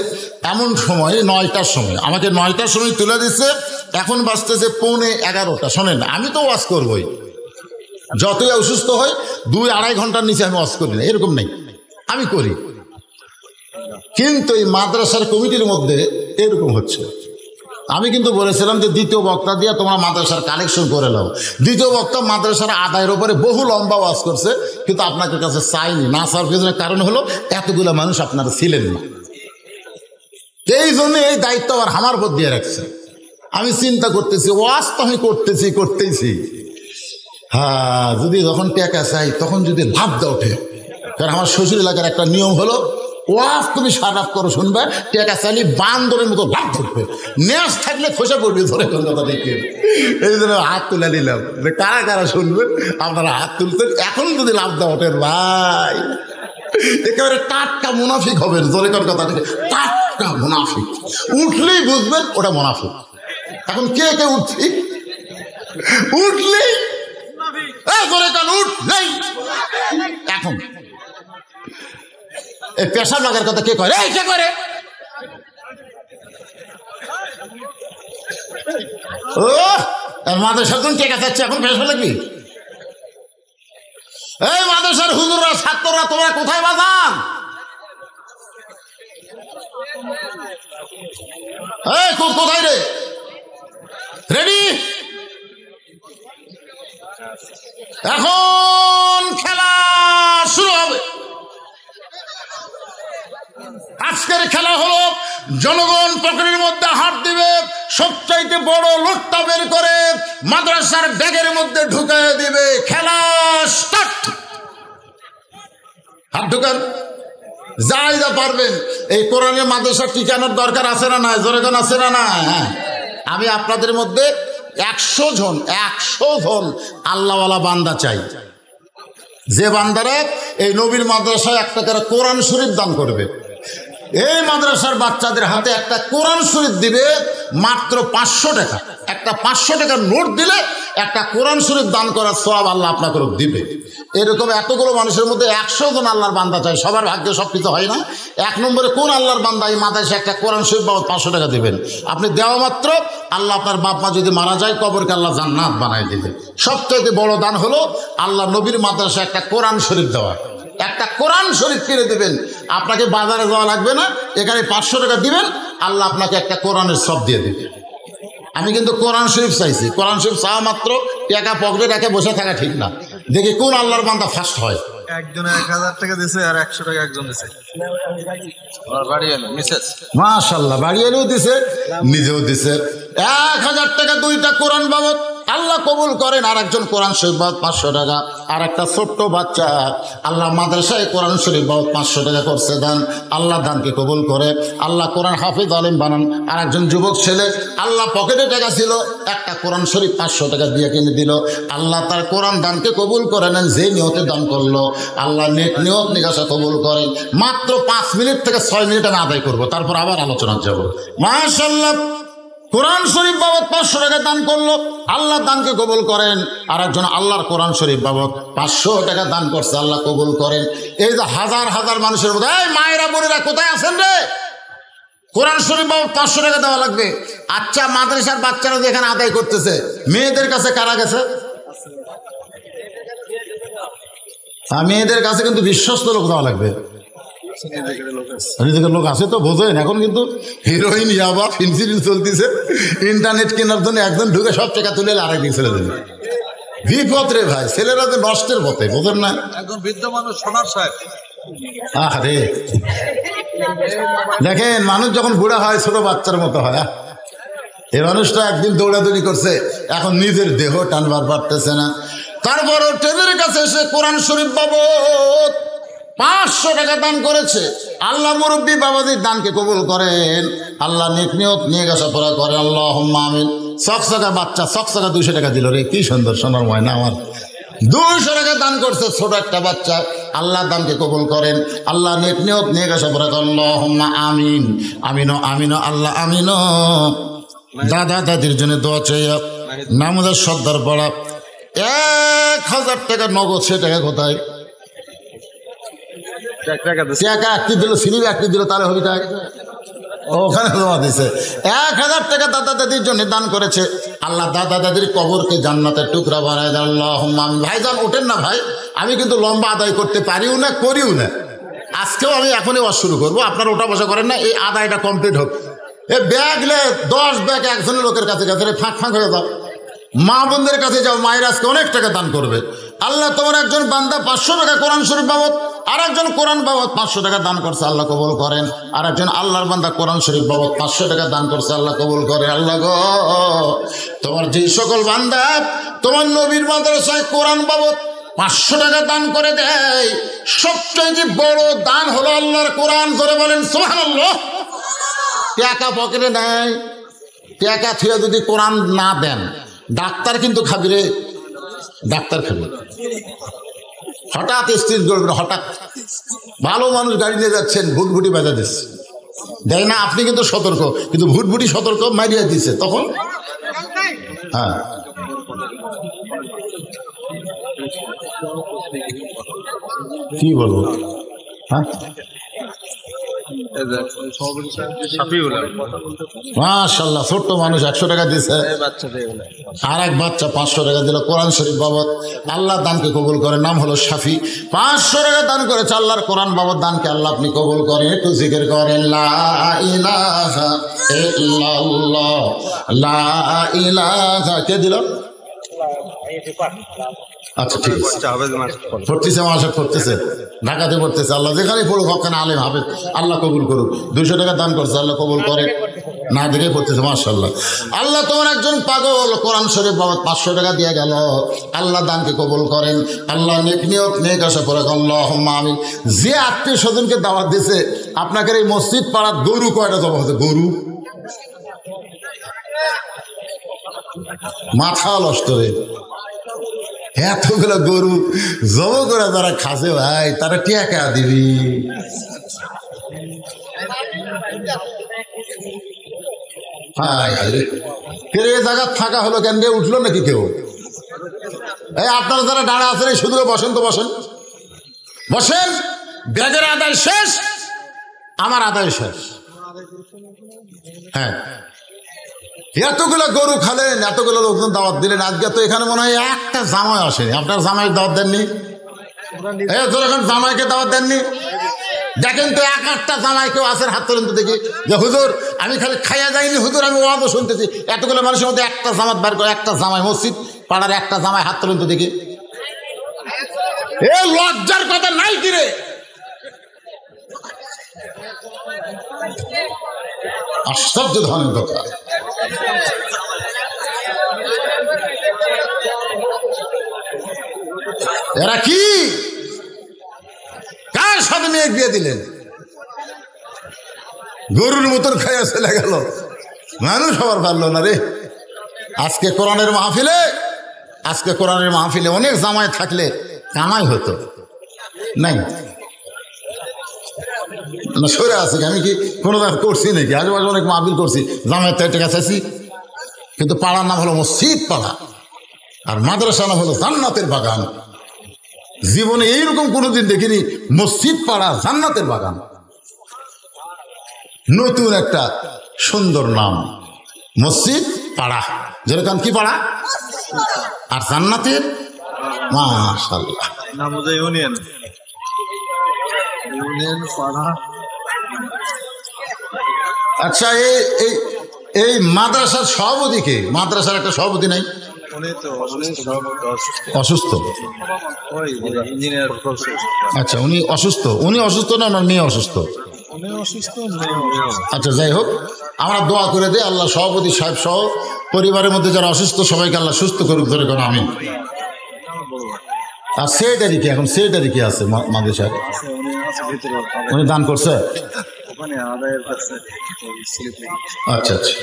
এমন সময় 9টার সময়, আমাকে 9টার সময় তুলে দিছে। এখন বাজতেছে 11:15। শোনেন, আমি তো ওয়াজ করবই, যতই অসুস্থ হয় 2-2.5 ঘন্টার নিচে আমি ওয়াজ করি না, এরকম নেই, আমি করি। কিন্তু এই মাদ্রাসার কমিটির মধ্যে এরকম হচ্ছে। আমি কিন্তু বলেছিলাম যে দ্বিতীয় বক্তা দিয়ে তোমরা মাদ্রাসার কালেকশন করে নাও। দ্বিতীয় বক্তা মাদ্রাসার আদায়ের উপরে বহু লম্বা ওয়াজ করছে, কিন্তু আপনাদের কাছে চাইনি। না চাওয়ার পিছনের কারণ হলো এতগুলো মানুষ আপনারা ছিলেন না, এই জন্য এই দায়িত্ব আবার আমার উপর দিয়ে রাখছে। আমি চিন্তা করতেছি, ওয়াজ তো আমি করতেইছি। হ্যাঁ, যদি যখন টাকা চাই তখন যদি ভাবটা ওঠে। কারণ আমার শ্বশুর এলাকার একটা নিয়ম হলো, ওয়াজ তুমি সারাপ করো, শুনবে, টাকা চাইলে বান্দরের মতো ভাব ধরবে, নেশ থাকলে খসে পড়বে। ধরে কথা দেখে এই জন্য হাত তুলে নিলাম যে কারা কারা শুনবে। আপনারা হাত তুলতেন, এখন যদি লাভটা ওঠেন ভাই, একেবারে টাটকা মুনাফিক হবেন। জোরে কর কথা দেখে, টাটকা মুনাফিক উঠলেই বুঝবেন ওটা মুনাফিক। এখন কে কে উঠছি? উঠলেই জোরে কান উঠলেই। এখন এই পেশাব লাগার কথা কে করে? কে করে? ও মাদ্রাসার কোন কে কাছে এখন পেশাব লাগবি? এই মাদ্রাসার হুজুররা, ছাত্ররা, তোমরা কোথায় বাজান? এই কোথায় রে? রেডি? এখন খেলা শুরু হবে। আজকের খেলা হলো জনগণ পকেটের মধ্যে হাত দিবে, সবচাইতে বড় লোটটা বের করে মাদ্রাসার ব্যাগের মধ্যে ঢুকিয়ে দিবে। খেলা স্টার্ট। হাত ঢুকান। যাই যা পারবেন এই কোরআনের মাদ্রাসা টিকানোর দরকার আছে না নাই? জোরে কোন আছে না না? হ্যাঁ, আমি আপনাদের মধ্যে 100 জন আল্লাহওয়ালা বান্দা চাই, যে বান্দারা এই নবীর মাদ্রাসায় একটা করে কোরআন শরীফ দান করবে। এই মাদ্রাসার বাচ্চাদের হাতে একটা কোরআন শরীফ দিবে মাত্র 500 টাকা। একটা 500 টাকার নোট দিলে একটা কোরআন শরীফ দান করার সওয়াব আল্লাহ আপনাকে দিবে। এরকম এতগুলো মানুষের মধ্যে 100 জন আল্লাহর বান্দা চাই। সবার ভাগ্যে সব কিছু হয় না। 1 নম্বরে কোন আল্লাহর বান্দা এই মাদ্রাসায় একটা কোরআন শরীফ বাবদ 500 টাকা দেবেন? আপনি দেওয়া মাত্র আল্লাহ আপনার বাপ মা যদি মারা যায় কবরকে আল্লাহ জান্নাত বানায় দিবে। সবচেয়ে বড় দান হলো আল্লাহ নবীর মাদ্রাসায় একটা কোরআন শরীফ দেওয়া। একটা কোরআন শরীফ কিনে দেবেন, আপনাকে বাজারে যাওয়া লাগবে না, এখানে 500 টাকা দিবেন, আল্লাহ আপনাকে একটা কোরআনের সব দিয়ে দেবে। আমি কিন্তু কোরআন শরীফ চাইছি। কোরআন শরীফ চাওয়া মাত্র টাকা পকেটে রেখে বসে থাকা ঠিক না। দেখি কোন আল্লাহর বান্দা ফার্স্ট হয়। একজনে 1000 টাকা দিছে আর 100 টাকা একজন দিছে। আর বাড়ি এলো মিসেস, মাশাআল্লাহ, বাড়ি এলেও দিছে, নিজেও দিছে। 1000 টাকা দুইটা কোরআন বাবদ আল্লাহ কবুল করেন। আর একজন কোরআন শরীফ বাবদ 500 টাকা। আর একটা ছোট্ট বাচ্চা আল্লাহ মাদ্রাসায় কোরআন শরীফ বাবদ 500 টাকা করছে দান। আল্লাহ দানকে কবুল করে, আল্লাহ কোরআন হাফিজ আলেম বানান। আর একজন যুবক ছেলে আল্লাহ পকেটে টাকা ছিল, একটা কোরআন শরীফ 500 টাকা দিয়ে কিনে দিল। আল্লাহ তার কোরআন দানকে কবুল করে নেন। যে নিয়তে দান করলো আল্লাহ নিয়ত নিকাশা কবুল করেন। মাত্র 5 মিনিট থেকে 6 মিনিট আমি আদায় করবো, তারপর আবার আলোচনা যাব। মাশাআল্লাহ, কোরআন শরীফ বাবদ 500 টাকা দান করলো, আল্লাহ দানকে কবুল করেন। আর একজন আল্লাহর কোরআন শরীফ বাবদ 500 টাকা দান করছে, আল্লাহ কবুল করেন। এই যে হাজার হাজার মানুষের মধ্যে, এই মায়েরা বোনেরা কোথায় আছেন রে? কোরআন শরীফ বাবদ 500 টাকা দেওয়া লাগবে। আচ্ছা, মাদ্রাসার বাচ্চারা যেখানে আদায় করতেছে, মেয়েদের কাছে কারা গেছে? মেয়েদের কাছে কিন্তু বিশ্বস্ত লোক দেওয়া লাগবে। লোক আছে তো বোঝেন। এখন কিন্তু হিরোইন, ইয়াবা, ফিনসিডিল চলতেছে। ইন্টারনেট কেনার জন্য একজন ঢুকে সব টাকা তুলে আরেকদিন ছেড়ে দেবে। বিপদ রে ভাই, ছেলেরা তো নষ্টের পথে, বোঝেন না? একজন বৃদ্ধ মানুষ সোনার সাহেব। আরে দেখেন, মানুষ যখন বুড়া হয় ছোট বাচ্চার মতো হয়। এই মানুষটা একদিন দৌড়াদৌড়ি করছে, এখন নিজের দেহ টানবার পারতেছে না। তারপরও টেনের কাছে এসে কোরআন শরীফ বাবদ 500 টাকা দান করেছে। আল্লাহ মুরব্বী বাবাদের দানকে কবুল করেন, আল্লাহ নেক নিয়ত নিয়ে গেছে পড়া করেন। আল্লাহুম্মা আমিন। চকচকা বাচ্চা, চকচকা 200 টাকা দিল রে, কি সুন্দর সোনার ময়না আমার। 200 টাকা দান করছে ছোট একটা বাচ্চা, আল্লাহ দানকে কবুল করেন, আল্লাহ নেক নিয়ত নিয়ে গেছে পড়া করেন। আল্লাহুম্মা আমিন। আমিন আমিন আল্লাহ আমিন। দাদা দাদির জন্য দোয়া চাই। নামুদার সর্দার পড়া 1000 টাকা নগদ। সে টাকা কোথায়? টাকা একটি দিল, সিলিপ একটি দিল, তাহলে হবি টাকা ওখানে জমা দিছে। 1000 টাকা দাদা দাদির জন্য দান করেছে, আল্লাহ দাদা দাদির কবরকে জান্নাতের টুকরা বানায় দেন। আল্লাহুম্মা আমিন। ভাইজান ওঠেন না ভাই, আমি কিন্তু লম্বা আদায় করতে পারিও না, করিও না। আজকেও আমি এখনই ওয়াজ শুরু করবো, আপনারা ওঠা বসা করেন না, এই আদায়টা কমপ্লিট হোক। এ ব্যাগলে 10 ব্যাগ একজনের লোকের কাছে গেছে, ফাঁক ফাঁক হয়ে যাও। মা বোনদের কাছে যাও, মায়ের আজকে অনেক টাকা দান করবে। আল্লাহ তোমার একজন বান্দা 500 টাকা কোরআন শরীফ বাবদ, আর একজন কোরআন বাবদ 500 টাকা দান করছে, আল্লাহ কবুল করেন। আর একজন আল্লাহর বান্দা কোরআন শরীফ বাবদ 500 টাকা দান করছে, আল্লাহ কবুল করে। আল্লাহ গো, তোমার যে সকল বান্দা তোমার নবীর মাদ্রাসায় কোরআন বাবদ 500 টাকা দান করে দেয়, সবচেয়ে বড় দান হলো আল্লাহর কোরআন। ধরে বলেন সুবহানাল্লাহ। টাকা পকেটে নেয়, টাকা থুয়ে যদি কোরআন না দেন, ডাক্তার কিন্তু খাবি রে, ডাক্তার খাবি। হঠাৎ স্ত্রীর করবেন, হঠাৎ ভালো মানুষ গাড়ি নিয়ে যাচ্ছেন, ভুটভুটি বাজা দিচ্ছে, দেখ না, আপনি কিন্তু সতর্ক, কিন্তু ভুটভুটি সতর্ক মারিয়া দিচ্ছে, তখন হ্যাঁ কি বলবো। হ্যাঁ মাশাআল্লাহ, ছোট্ট মানুষ 100 টাকা দিচ্ছে, আর এক বাচ্চা 500 টাকা দিল কোরআন শরীফ বাবদ। আল্লাহ দানকে কবুল করে, নাম হলো শাফি। 500 টাকা দান করেছে, আল্লাহর কোরআন বাবদ দানকে আল্লাহ আপনি কবুল করেন। একটু জিকির করেন, লা ইলাহা ইল্লাল্লাহ, লা ইলাহা। কে দিল? আচ্ছা ঠিক আছে, পড়তেছে মাসে পড়তেছে, ঢাকাতে পড়তেছে। আল্লাহ যেখানে পড়ুক ওখানে আলেম হাফেজ আল্লাহ কবুল করুক। 200 টাকা দান করছে, আল্লাহ কবুল করে। না দেখে পড়তেছে, মাশাআল্লাহ। আল্লাহ তোমার একজন পাগল কোরআন শরীফ বাবদ 500 টাকা দিয়ে গেল, আল্লাহ দানকে কবুল করেন। আল্লাহ নেক নিয়ত নেক আশা করে আল্লাহুম্মা আমিন। যে আত্মীয় স্বজনকে দাওয়াত দিয়েছে, আপনাকে এই মসজিদ পাড়ার গরু কয়টা জমা হচ্ছে? গরু মাথা নষ্ট রে, এতগুলো গরু জব করে যারা খাসে ভাই, তারা টিয়া দিবি। জায়গা ফাঁকা হলো কেন? উঠলো নাকি কেউ? এই আপনারা যারা দাঁড়া আছেন এই শুধু বসেন তো, বসেন বসেন। ব্যাগের আদায় শেষ, আমার আদায় শেষ। হ্যাঁ, এতগুলো গরু খালেন, এতগুলো লোকজন দাওয়াত দিলেন। আজকে তো এখানে মনে হয় একটা জামাই আসেনি। আপনার জামাই দাওয়াত দেননি? যখন জামাইকে দাওয়াত দেননি, দেখেন তো এক আটটা জামাই কেউ আসেন, হাত তোলেন তো দেখি। যে হুজুর আমি খালি খাইয়া যাইনি, হুজুর আমি ওয়াজও শুনতেছি। এতগুলো মানুষের মধ্যে একটা জামাত বার করে, একটা জামাই, মসজিদ পাড়ার একটা জামাই, হাত তোলেন তো দেখি। এ লজ্জার কথা নাই কিরে? আশ্চর্য ধরনের কথা। এরা কি কার সাথে মেয়ে বিয়ে দিলেন? গরুর মতন খাইয়া চলে গেল, মানুষ হবার পারলো না রে। আজকে কোরআনের মাহফিলে অনেক জামাই থাকলে কামাই হতো নাই না। সরে আছে, আমি কি কোনো করছি নাকি? আজেবাজে অনেক মাহফিল করছি, জামাইয়ের টাকা চাইছি, কিন্তু পাড়ার নাম হলো মসজিদ পাড়া, আর মাদ্রাসার নাম হলো জান্নাতের বাগান। জীবনে এইরকম কোনোদিন দেখিনি, মসজিদ পাড়া জান্নাতের বাগান। নতুন একটা সুন্দর নাম, মসজিদ পাড়া। যেরকম কি পাড়া আর জান্নাতের, মাশাআল্লাহ। ইউনিয়ন পাড়া। আচ্ছা, এই মাদ্রাসার সভাপতি কে? মাদ্রাসার একটা সভাপতি নাই? অসুস্থ। আচ্ছা, উনি অসুস্থ। উনি অসুস্থ না ওনার মেয়ে অসুস্থ? আচ্ছা, যাই হোক, আমরা দোয়া করে দিই আল্লাহ সভাপতি সাহেব সহ পরিবারের মধ্যে যারা অসুস্থ সবাইকে আল্লাহ সুস্থ করুক, ধরে কোন আমিন। আর সেটারই কি এখন সেটারই কি আছে মাদ্রাসায়? উনি দান করছে? আচ্ছা আচ্ছা।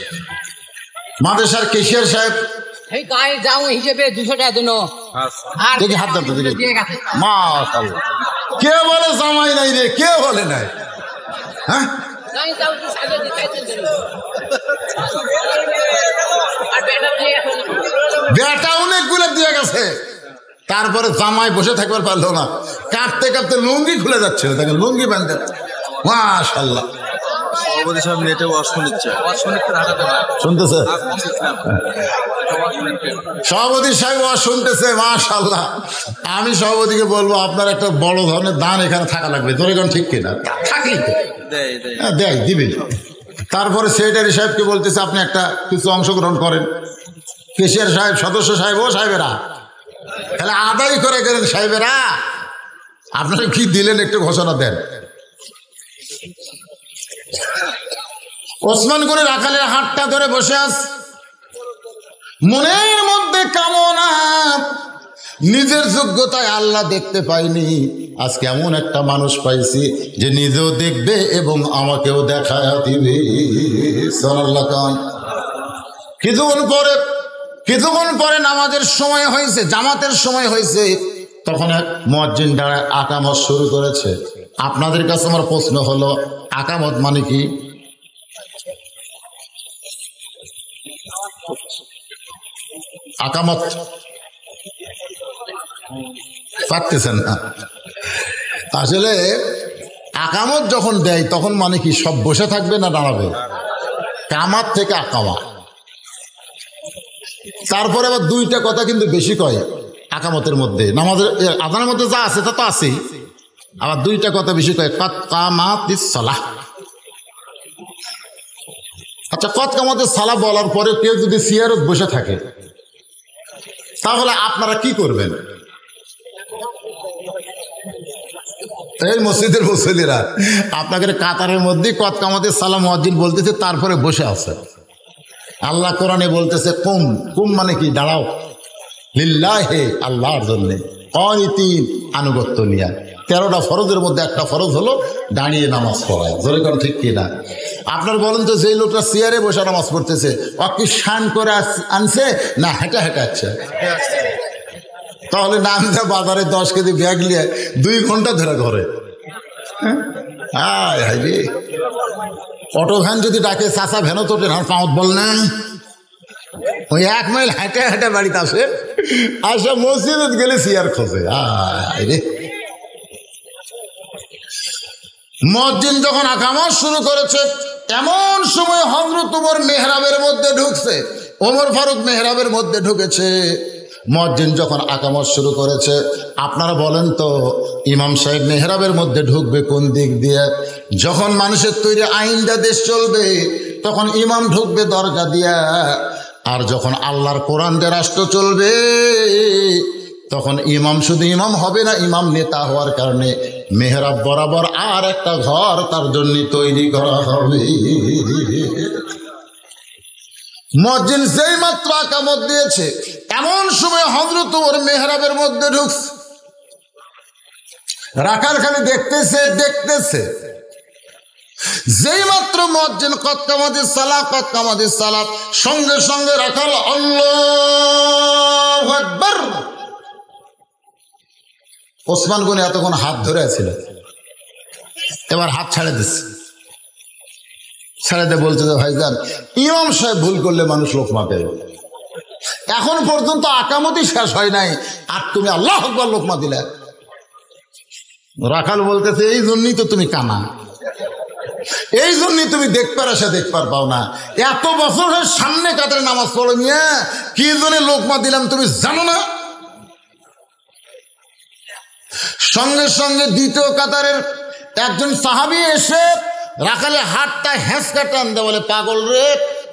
মাদ্রাসার কেশিয়ার সাহেব হিসেবে 200 টাকা দিন। দেখি হাত ধরতে দেখি। মাশাআল্লাহ। কে বলে জামাই নাই রে? কে বলে নাই? হ্যাঁ, বেটা অনেকগুলো দিয়ে গেছে, তারপরে জামাই বসে থাকবার পারলো না, কাঁপতে কাঁপতে লুঙ্গি খুলে যাচ্ছে, দেখেন লুঙ্গি বাঁধতে। মাশাআল্লাহ। শুনতেছে সভাপতি সাহেব শুনতেছে, মাশাআল্লাহ। আমি সভাপতিকে বলবো আপনার একটা বড় ধরনের দান এখানে থাকা লাগবে, তোর এখন ঠিক কিনা? থাকলেই তো দেয় দিবেন। তারপরে সেক্রেটারি সাহেবকে বলতেছে আপনি একটা কিছু অংশগ্রহণ করেন। কেশিয়ার সাহেব, সদস্য সাহেব, ও সাহেবেরা তাহলে আদায় করে গেলেন। সাহেবেরা আপনারা কি দিলেন একটু ঘোষণা দেন। ওসমান গনি রাখালের হাতটা ধরে বসে আস, মনের মধ্যে কামনা, নিজের যোগ্যতায় আল্লাহ দেখতে পাইনি, আজকে এমন একটা মানুষ পাইছি যে নিজেও দেখবে এবং আমাকেও দেখায় দিবে। কিছুক্ষণ পরে নামাজের সময় হয়েছে, জামাতের সময় হয়েছে, তখন এক মুয়াজ্জিন দাঁড়ায় আকামত শুরু করেছে। আপনাদের কাছে আমার প্রশ্ন হলো, আকামত মানে কি? আকামত পারতেছেন না। আসলে আকামত যখন দেয় তখন মানে কি সব বসে থাকবে না দাঁড়াবে? কামাত থেকে আকামা। তারপরে আবার দুইটা কথা কিন্তু বেশি কয় আকামতের মধ্যে, নামাজের আযানের মধ্যে যা আছে তা তো আছেই, আবার দুইটা কথা বেশি কয়, কাত কামাতিস সালাহ। আচ্ছা, কত কামাতের সালাহ বলার পরে কেউ যদি সিয়ারত বসে থাকে তাহলে আপনারা কি করবেন? এই মসজিদের মুসল্লিরা আপনাদের কাতারের মধ্যে কত কামাতে সালাম মুয়াজ্জিন বলতেছে, তারপরে বসে আছে। আল্লাহ কোরআনে বলতেছে কুম, কুম মানে কি? দাঁড়াও, লিল্লাহে, আল্লাহর জন্য, অনীতিন, আনুগত্য নিয়া। 13টা ফরজের মধ্যে একটা ফরজ হলো দাঁড়িয়ে নামাজ পড়া। জোরে কোন ঠিক কিনা? আপনার বলেন তো, যেই লোকটা চেয়ারে বসে নামাজ পড়তেছে, ও কি শান করে আনছে না হেঁটে হেঁটে আসছে? তাহলে নাম যা বাজারে 10 কেজি ব্যাগ নিয়ে 2 ঘন্টা ধরে ঘরে। হায় হায় রে, অটো ভ্যান যদি ডাকে, চাষা ভ্যানও তো পাওত বল না, ওই 1 মাইল হেঁটে হেঁটে বাড়িতে আসে, আসে মসজিদে গেলে চেয়ার খোঁজে। হায় রে, মুয়াজ্জিন যখন আকামত শুরু করেছে, এমন সময় হযরত ওমর মেহরাবের মধ্যে ঢুকছে। ওমর ফারুক মেহরাবের মধ্যে ঢুকেছে। মুয়াজ্জিন যখন আকামত শুরু করেছে, আপনারা বলেন তো, ইমাম সাহেব মেহরাবের মধ্যে ঢুকবে কোন দিক দিয়ে? যখন মানুষের তৈরি আইনটা দেশ চলবে, তখন ইমাম ঢুকবে দরজা দিয়া। আর যখন আল্লাহর কোরআন দিয়ে রাষ্ট্র চলবে, তখন ইমাম শুধু ইমাম হবে না, ইমাম নেতা হওয়ার কারণে মেহরাব বরাবর আর একটা ঘর তার জন্য তৈরি করা হবে। মুয়াজ্জিন যেই মাত্র আকামত দিয়েছে, এমন সময় হযরত ওমর মেহরাবের মধ্যে ঢুকছে। রাখাল খালি দেখতেছে দেখতেছে। যেই মাত্র মুয়াজ্জিন কদ কামাতিস সালাত, কদ কামাতিস সালাত, সঙ্গে সঙ্গে রাখাল আল্লাহু আকবার। ওসমান গনি এতক্ষণ হাত ধরে ছিল, এবার হাত ছেড়ে দিচ্ছে। ছেড়ে দিয়ে বলছে যে ভাইজান, ইমাম সাহেব ভুল করলে মানুষ লোকমা দেয়। এখন পর্যন্ত আকামতই শেষ হয় নাই, আর তুমি আল্লাহু আকবার লোকমা দিলে। রাখাল বলতেছে, এই জন্যই তো তুমি কানা, এই জন্যই তুমি দেখবার আসা দেখবার পাও না। এত বছরের সামনে কাতারে নামাজ পড়ো মিয়া, কি জন্য লোকমা দিলাম তুমি জানো না? সঙ্গে সঙ্গে দ্বিতীয় কাতারের একজন সাহাবী এসে রাখালের হাতটা হ্যাঁচকা টান দেয়, বলে পাগল রে,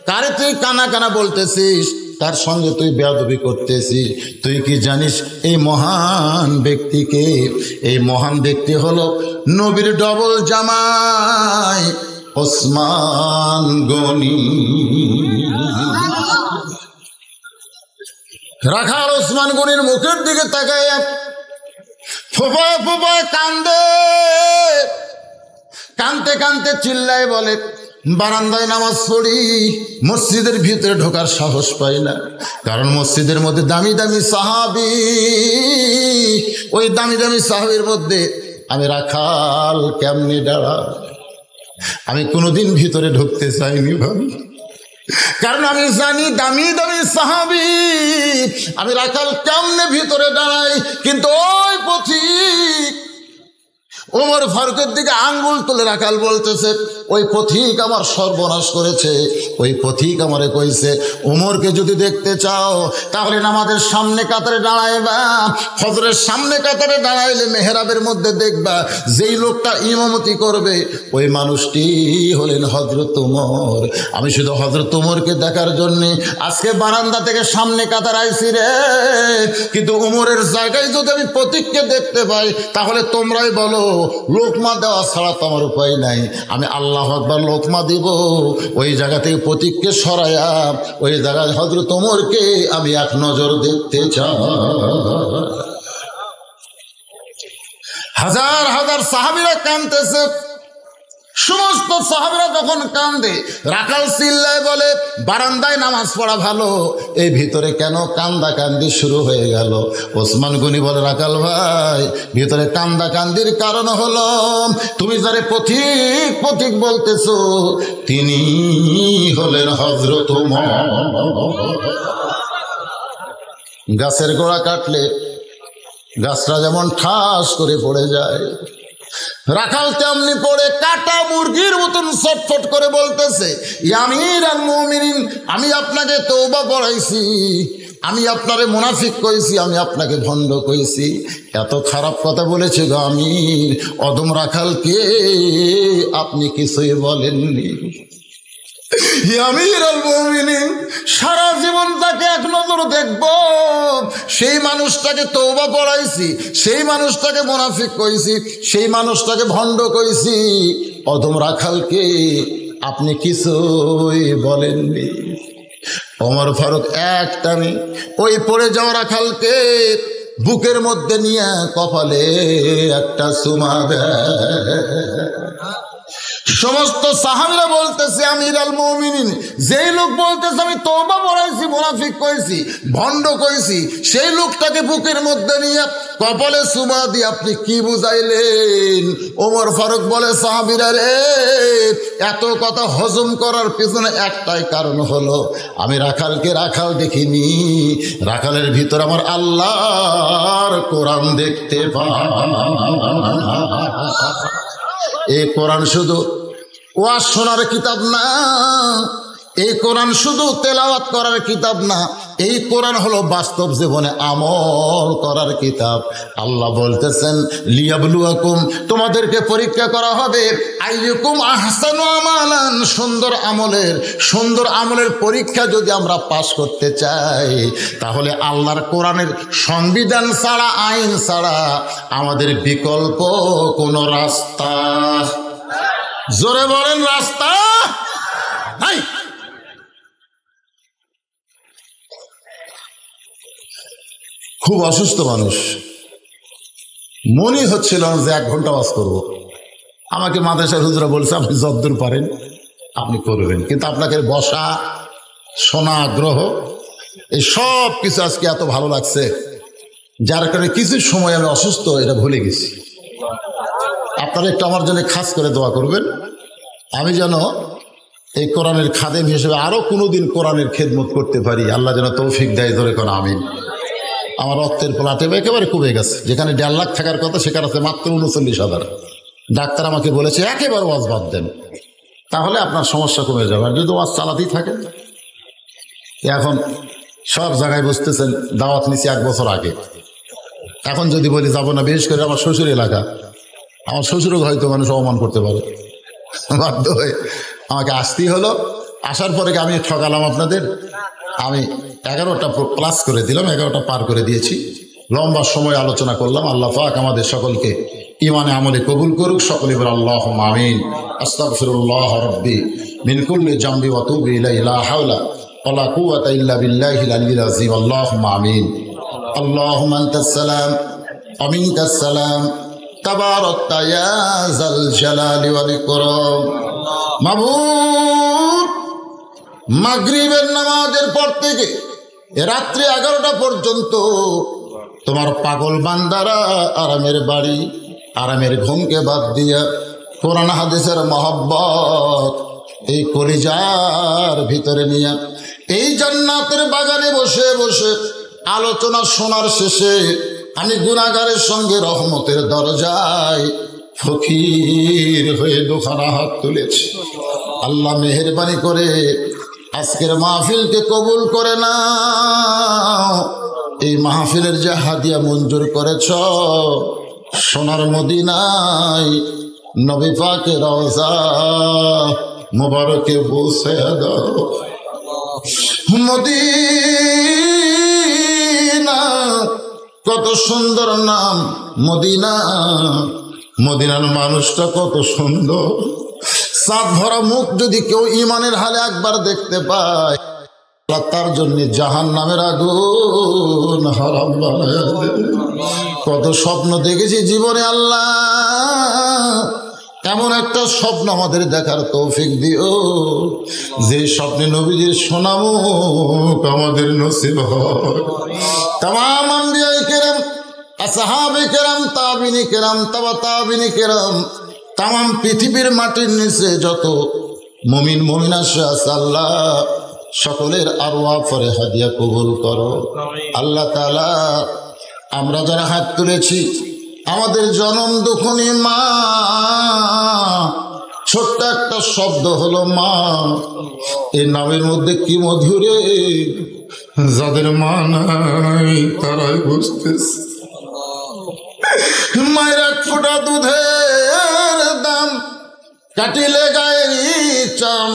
কারে তুই কানা কানা বলতেছিস? তার সঙ্গে তুই বেয়াদবি করতেছিস। তুই কি জানিস এই মহান ব্যক্তিকে? এই মহান ব্যক্তি হলো নবীর ডবল জামাই ওসমান গনি। রাখাল ওসমান গনির মুখের দিকে তাকায় ফোপায় ফোপায় কান্দে। কানতে কানতে চিল্লায় বলে, বারান্দায় নামাজ পড়ি, মসজিদের ভিতরে ঢোকার সাহস পাই না, কারণ মসজিদের মধ্যে দামি দামি সাহাবী। ওই দামি দামি সাহাবীর মধ্যে আমি রাখাল কেমনে দাঁড়া? আমি কোনোদিন ভিতরে ঢুকতে চাইনি ভাবি, কারণ আমি জানি দামি দামি সাহাবী, আমি রাখাল কেমনে ভিতরে দাঁড়াই। কিন্তু ওই পথিক ওমর ফারুকের দিকে আঙ্গুল তুলে রাখাল বলতেছে, ওই পথিক আমার সর্বনাশ করেছে। ওই পথিক আমারে কইছে, ওমরকে যদি দেখতে চাও তাহলে নামাজের সামনে কাতারে দাঁড়াইবা, ফজরের সামনে কাতারে দাঁড়াইলে মেহরাবের মধ্যে দেখবা যেই লোকটা ইমামতি করবে ওই মানুষটি হলেন হযরত ওমর। আমি শুধু হযরত ওমরকে দেখার জন্য আজকে বারান্দা থেকে সামনে কাতার আইছি রে। কিন্তু ওমরের জায়গায় যদি আমি পথিককে দেখতে পাই, তাহলে তোমরাই বলো, লোকমা দেওয়া ছাড়া তো আমার উপায় নাই। আমি আল্লাহু আকবার লোকমা দিব, ওই জায়গা থেকে প্রতীককে সরাইয়া ওই জায়গায় হযরত ওমরকে আমি এক নজর দেখতে চাই। হাজার হাজার সাহাবীরা কাঁদতেছে। সমস্ত সাহাবীরা যখন কান্দে, রাখাল চিল্লায় বলে, বারান্দায় নামাজ পড়া ভালো, এই ভিতরে কেন কান্দা কান্দি শুরু হয়ে গেল? ওসমান গনি বলে, রাখাল ভাই, ভিতরে কান্দা কান্দির কারণ হলো তুমি যারে পথিক পথিক বলতেছো, তিনি হলেন হযরত ওমর। গাছের গোড়া কাটলে গাছটা যেমন ঠাস করে পড়ে যায়, রাখাল তেমনি পড়ে কাটা মুরগির মতন ছটফট করে বলতেছে, আমিরুল মুমিনিন, আমি আপনাকে তওবা পড়াইছি, আমি আপনারে মুনাফিক কইছি, আমি আপনাকে ভণ্ড কইছি, এত খারাপ কথা বলেছে গো আমির। অদম রাখালকে আপনি কিছুই বলেননি। আমিরুল মুমিনিন সারা জীবন তাকে এক নজর দেখব সেই মানুষটাকে তওবা পড়াইছি, সেই মানুষটাকে মুনাফিক কইছি, সেই মানুষটাকে ভণ্ড কইছি, অদম রাখালকে আপনি কিছুই বলেননি। ওমর ফারুক একটানে ওই পড়ে যাওয়া রাখালকে বুকের মধ্যে নিয়ে কপালে একটা চুমা দেয়। সমস্ত সাহাবীরা বলতেছে আমিরুল মুমিনিন, যেই লোক বলতেছে আমি তওবা পড়াইছি, মুনাফিক কইছি, ভণ্ড কইছি, সেই লোকটাকে বুকের মধ্যে নিয়ে কপালে চুমা দিয়ে আপনি কি বুঝাইলেন? ওমর ফারুক বলে, সাহাবীরা রে, এত কথা হজম করার পিছনে একটাই কারণ হলো আমি রাখালকে রাখাল দেখিনি, রাখালের ভিতর আমার আল্লাহর কোরআন দেখতে পাই। এই কোরআন শুধু ওয়াজ শোনার কিতাব না, এই কোরআন শুধু তেলাওয়াত করার কিতাব না, এই কোরআন হলো বাস্তব জীবনে আমল করার কিতাব। আল্লাহ বলতেছেন লিয়াবলুয়াকুম, তোমাদেরকে পরীক্ষা করা হবে, আইয়ুকুম আহসানু আমালান, সুন্দর আমলের পরীক্ষা যদি আমরা পাশ করতে চাই, তাহলে আল্লাহর কোরআনের সংবিধান ছাড়া, আইন ছাড়া আমাদের বিকল্প কোনো রাস্তা, জোরে বলেন, রাস্তা নাই। খুব অসুস্থ মানুষ, মনে হচ্ছিল যে 1 ঘন্টা ওয়াজ করব। আমাকে মাদ্রাসার হুজুরা বলছে আপনি যতদূর পারেন আপনি করবেন, কিন্তু আপনাকে বসা, শোনা, আগ্রহ, এই সব কিছু আজকে এত ভালো লাগছে, যার কারণে কিছু সময় আমি অসুস্থ এটা ভুলে গেছি। আপনারা একটু আমার জন্য খাস করে দোয়া করবেন, আমি যেন এই কোরআনের খাদেম হিসেবে আরো কোনোদিন কোরআনের খেদমত করতে পারি। আল্লাহ যেন তৌফিক দেয়, ধরে কোন আমিন। আমার রক্তের প্লাটে একেবারে কমে গেছে, যেখানে 1.5 লাখ থাকার কথা সেখানে আছে মাত্র 39,000। ডাক্তার আমাকে বলেছে একেবারে ওয়াজ বাদ দেন, তাহলে আপনার সমস্যা কমে যাবে। আর যদি ওয়াজ চালাতেই থাকেন, এখন সব জায়গায় বুঝতেছেন দাওয়াত নিছি 1 বছর আগে, এখন যদি বলি যাবো না, বিশেষ করে আমার শ্বশুর এলাকা, আমার শ্বশুরও হয়তো মানুষ অপমান করতে পারে, বাধ্য হয়ে আমাকে আসতেই হলো। আসার পরে আমি ঠকালাম আপনাদের, আমি 11টা প্লাস করে দিলাম, 11টা পার করে দিয়েছি। লম্বা সময় আলোচনা করলাম। আল্লাহ পাক আমাদের সকলকে ইমানে আমলে কবুল করুক। সকলে বলে আল্লাহুম্মা আমিন। আস্তাগফিরুল্লাহ রাব্বি মিন কুল্লি জামবি ওয়া তুবু ইলাইহি লা হাওলা ওয়ালা কুওয়াতা ইল্লা বিল্লাহিল আলিয়্যিল আযীম। আল্লাহুম্মা আমিন। আল্লাহুম্মা আনতাস সালাম ওয়া মিনকাস সালাম তাবারাকতা ইয়া যাল জালালি ওয়াল ইকরাম। মাবুদ, মাগরিবের নামাজের পর থেকে রাত্রি 11টা পর্যন্ত তোমার পাগল বান্দারা আরামের বাড়ি, আরামের ঘুমকে বাদ দিয়া কোরআন হাদিসের মহব্বত এই কলিজার ভিতরে নিয়ে এই জান্নাতের বাগানে বসে বসে আলোচনা শোনার শেষে আমি গুনাহগারের সঙ্গে রহমতের দরজায় ফকির হয়ে 2খানা হাত তুলেছি। আল্লাহ মেহেরবানি করে আজকের মাহফিলকে কবুল করে নাও। এই মাহফিলের যে হাদিয়া মঞ্জুর করেছ, সোনার মদিনায় নবী পাকের রওজা মুবারকে বসে দাও। মদিনা কত সুন্দর নাম, মদিনা, মদিনার মানুষটা কত সুন্দর। সাত ভরা মুখ যদি কেউ ইমানের হালে একবার দেখতে পায়, তার জন্য জাহান্নামের আগুন হারাম বানায়া দেবে। কত স্বপ্ন দেখেছি জীবনে, আল্লাহ এমন একটা স্বপ্ন আমাদের দেখার তৌফিক দিও, যে স্বপ্নে নবীজির সোনামুখ আমাদের নসিব হয়। তামাম আম্বিয়া কেরাম, আসহাবে কেরাম, তাবিনী কেরাম, তাবা তাবিনী কেরাম, তামাম পৃথিবীর মাটির নিচে যত মুমিন মুমিনা আছে আল্লাহ সকলের আরওয়াহ পরে হাদিয়া কবুল করো। আল্লাহ তাআলা আমরা যারা হাত তুলেছি, আমাদের জনম দুঃখনী মা, ছোট্ট একটা শব্দ হলো মা, এই নামের মধ্যে কি মধুরে, যাদের মা নাই তারাই বুঝতেছে। মায়ের 1 ফোঁটা দুধের দাম কাটিলে গায়ের চাম,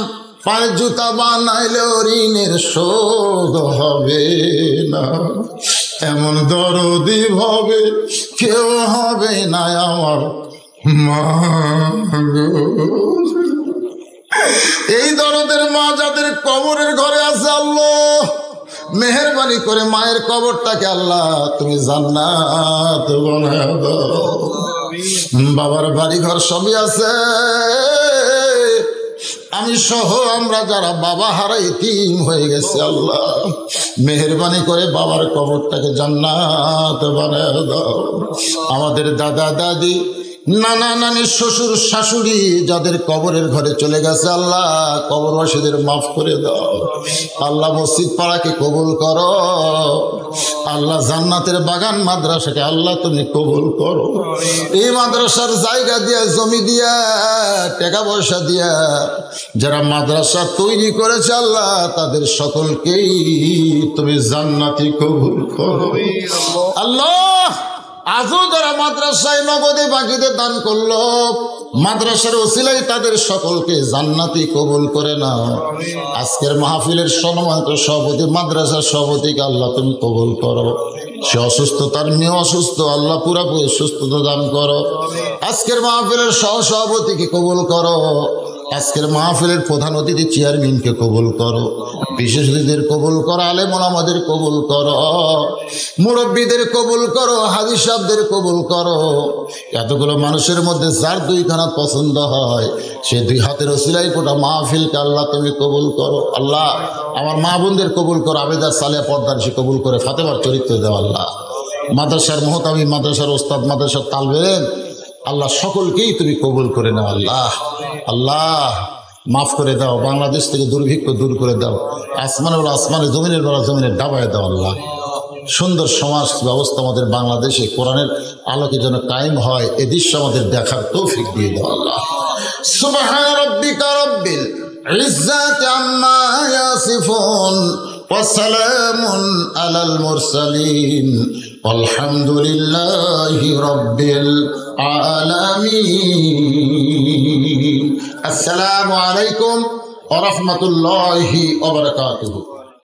পায়ের জুতা বানাইলেও ঋণের শোধ হবে না, এমন দরদি ভাবে কেউ হবে না আমার মা গো। এই দরদের মা যাদের কবরের ঘরে আছে, আল্লাহ মেহেরবানি করে মায়ের কবরটাকে আল্লাহ তুমি জান্নাত বানায় দাও। বাবার বাড়ি ঘর সবই আছে, আমি সহ আমরা যারা বাবা হারা ইতিম হয়ে গেছে, আল্লাহ মেহেরবানি করে বাবার কবরটাকে জান্নাত বানায় দাও। আমাদের দাদা দাদি, নানা নানি, শ্বশুর শাশুড়ি যাদের কবরের ঘরে চলে গেছে, আল্লাহ কবরবাসীদের মাফ করে দাও। আল্লাহ মসজিদ পাড়াকে কবুল করো, আল্লাহ জান্নাতের বাগান মাদ্রাসাকে আল্লাহ তুমি কবুল করো। এই মাদ্রাসার জায়গা দিয়া, জমি দিয়া, টাকা পয়সা দিয়া যারা মাদ্রাসা তৈরি করেছে, আল্লাহ তাদের সকলকেই তুমি জান্নাতি কবুল করো। আল্লাহ আজও যারা মাদ্রাসায় নগদে বাকিতে দান করলো, মাদ্রাসার ওসিলাই তাদের সকলকে জান্নাতি কবুল করে নাও। আজকের মাহফিলের সম্মানিত সভাপতি, মাদ্রাসার সভাপতিকে আল্লাহ তুমি কবুল করো। সে অসুস্থ, তার মেয়ে অসুস্থ, আল্লাহ পুরাপুরি সুস্থতা দান করো। আজকের মাহফিলের সহসভাপতিকে কবুল করো। আজকের মাহফিলের প্রধান অতিথি চেয়ারম্যানকে কবুল করো। বিশেষ অতিথিদের কবুল করো, আলেম ওলামাদের কবুল করো, মুরব্বীদের কবুল করো, হাজী সাহেবদের কবুল করো। এতগুলো মানুষের মধ্যে যার দুইখানা পছন্দ হয়, সে দুই হাতের ওসিলাই গোটা মাহফিলকে আল্লাহ তুমি কবুল করো। আল্লাহ আমার মা বোনদের কবুল করো, আবেদা সালেহা পর্দার সে কবুল করে ফাতেমার চরিত্র দেও। আল্লাহ মাদ্রাসার মুহতামি, মাদ্রাসার ওস্তাদ, মাদ্রাসার তালবেন, আল্লাহ সকলকেই তুমি কবুল করে নাও। আল্লাহ আল্লাহ মাফ করে দাও, বাংলাদেশ থেকে দুর্ভিক্ষ দূর করে দাও, আসমানের বেলা আসমানে, জমিনের বেলা জমিনের ডাবায় দাও। আল্লাহ সুন্দর সমাজ ব্যবস্থা আমাদের বাংলাদেশে কোরআনের আলোকে যেন কায়েম হয়, এ দৃশ্য আমাদের দেখার তৌফিক দিয়ে দাও। আল্লাহ সুবহান রাব্বিকা রাব্বিল ইজ্জাতি আম্মা ইয়াসিফুন ওয়া সালামুন আলাল মুরসালিন আলহামদুলিল্লাহি রাব্বিল আলামিন। আসসালামু আলাইকুম ওয়া রাহমাতুল্লাহি ওয়া বারাকাতুহু।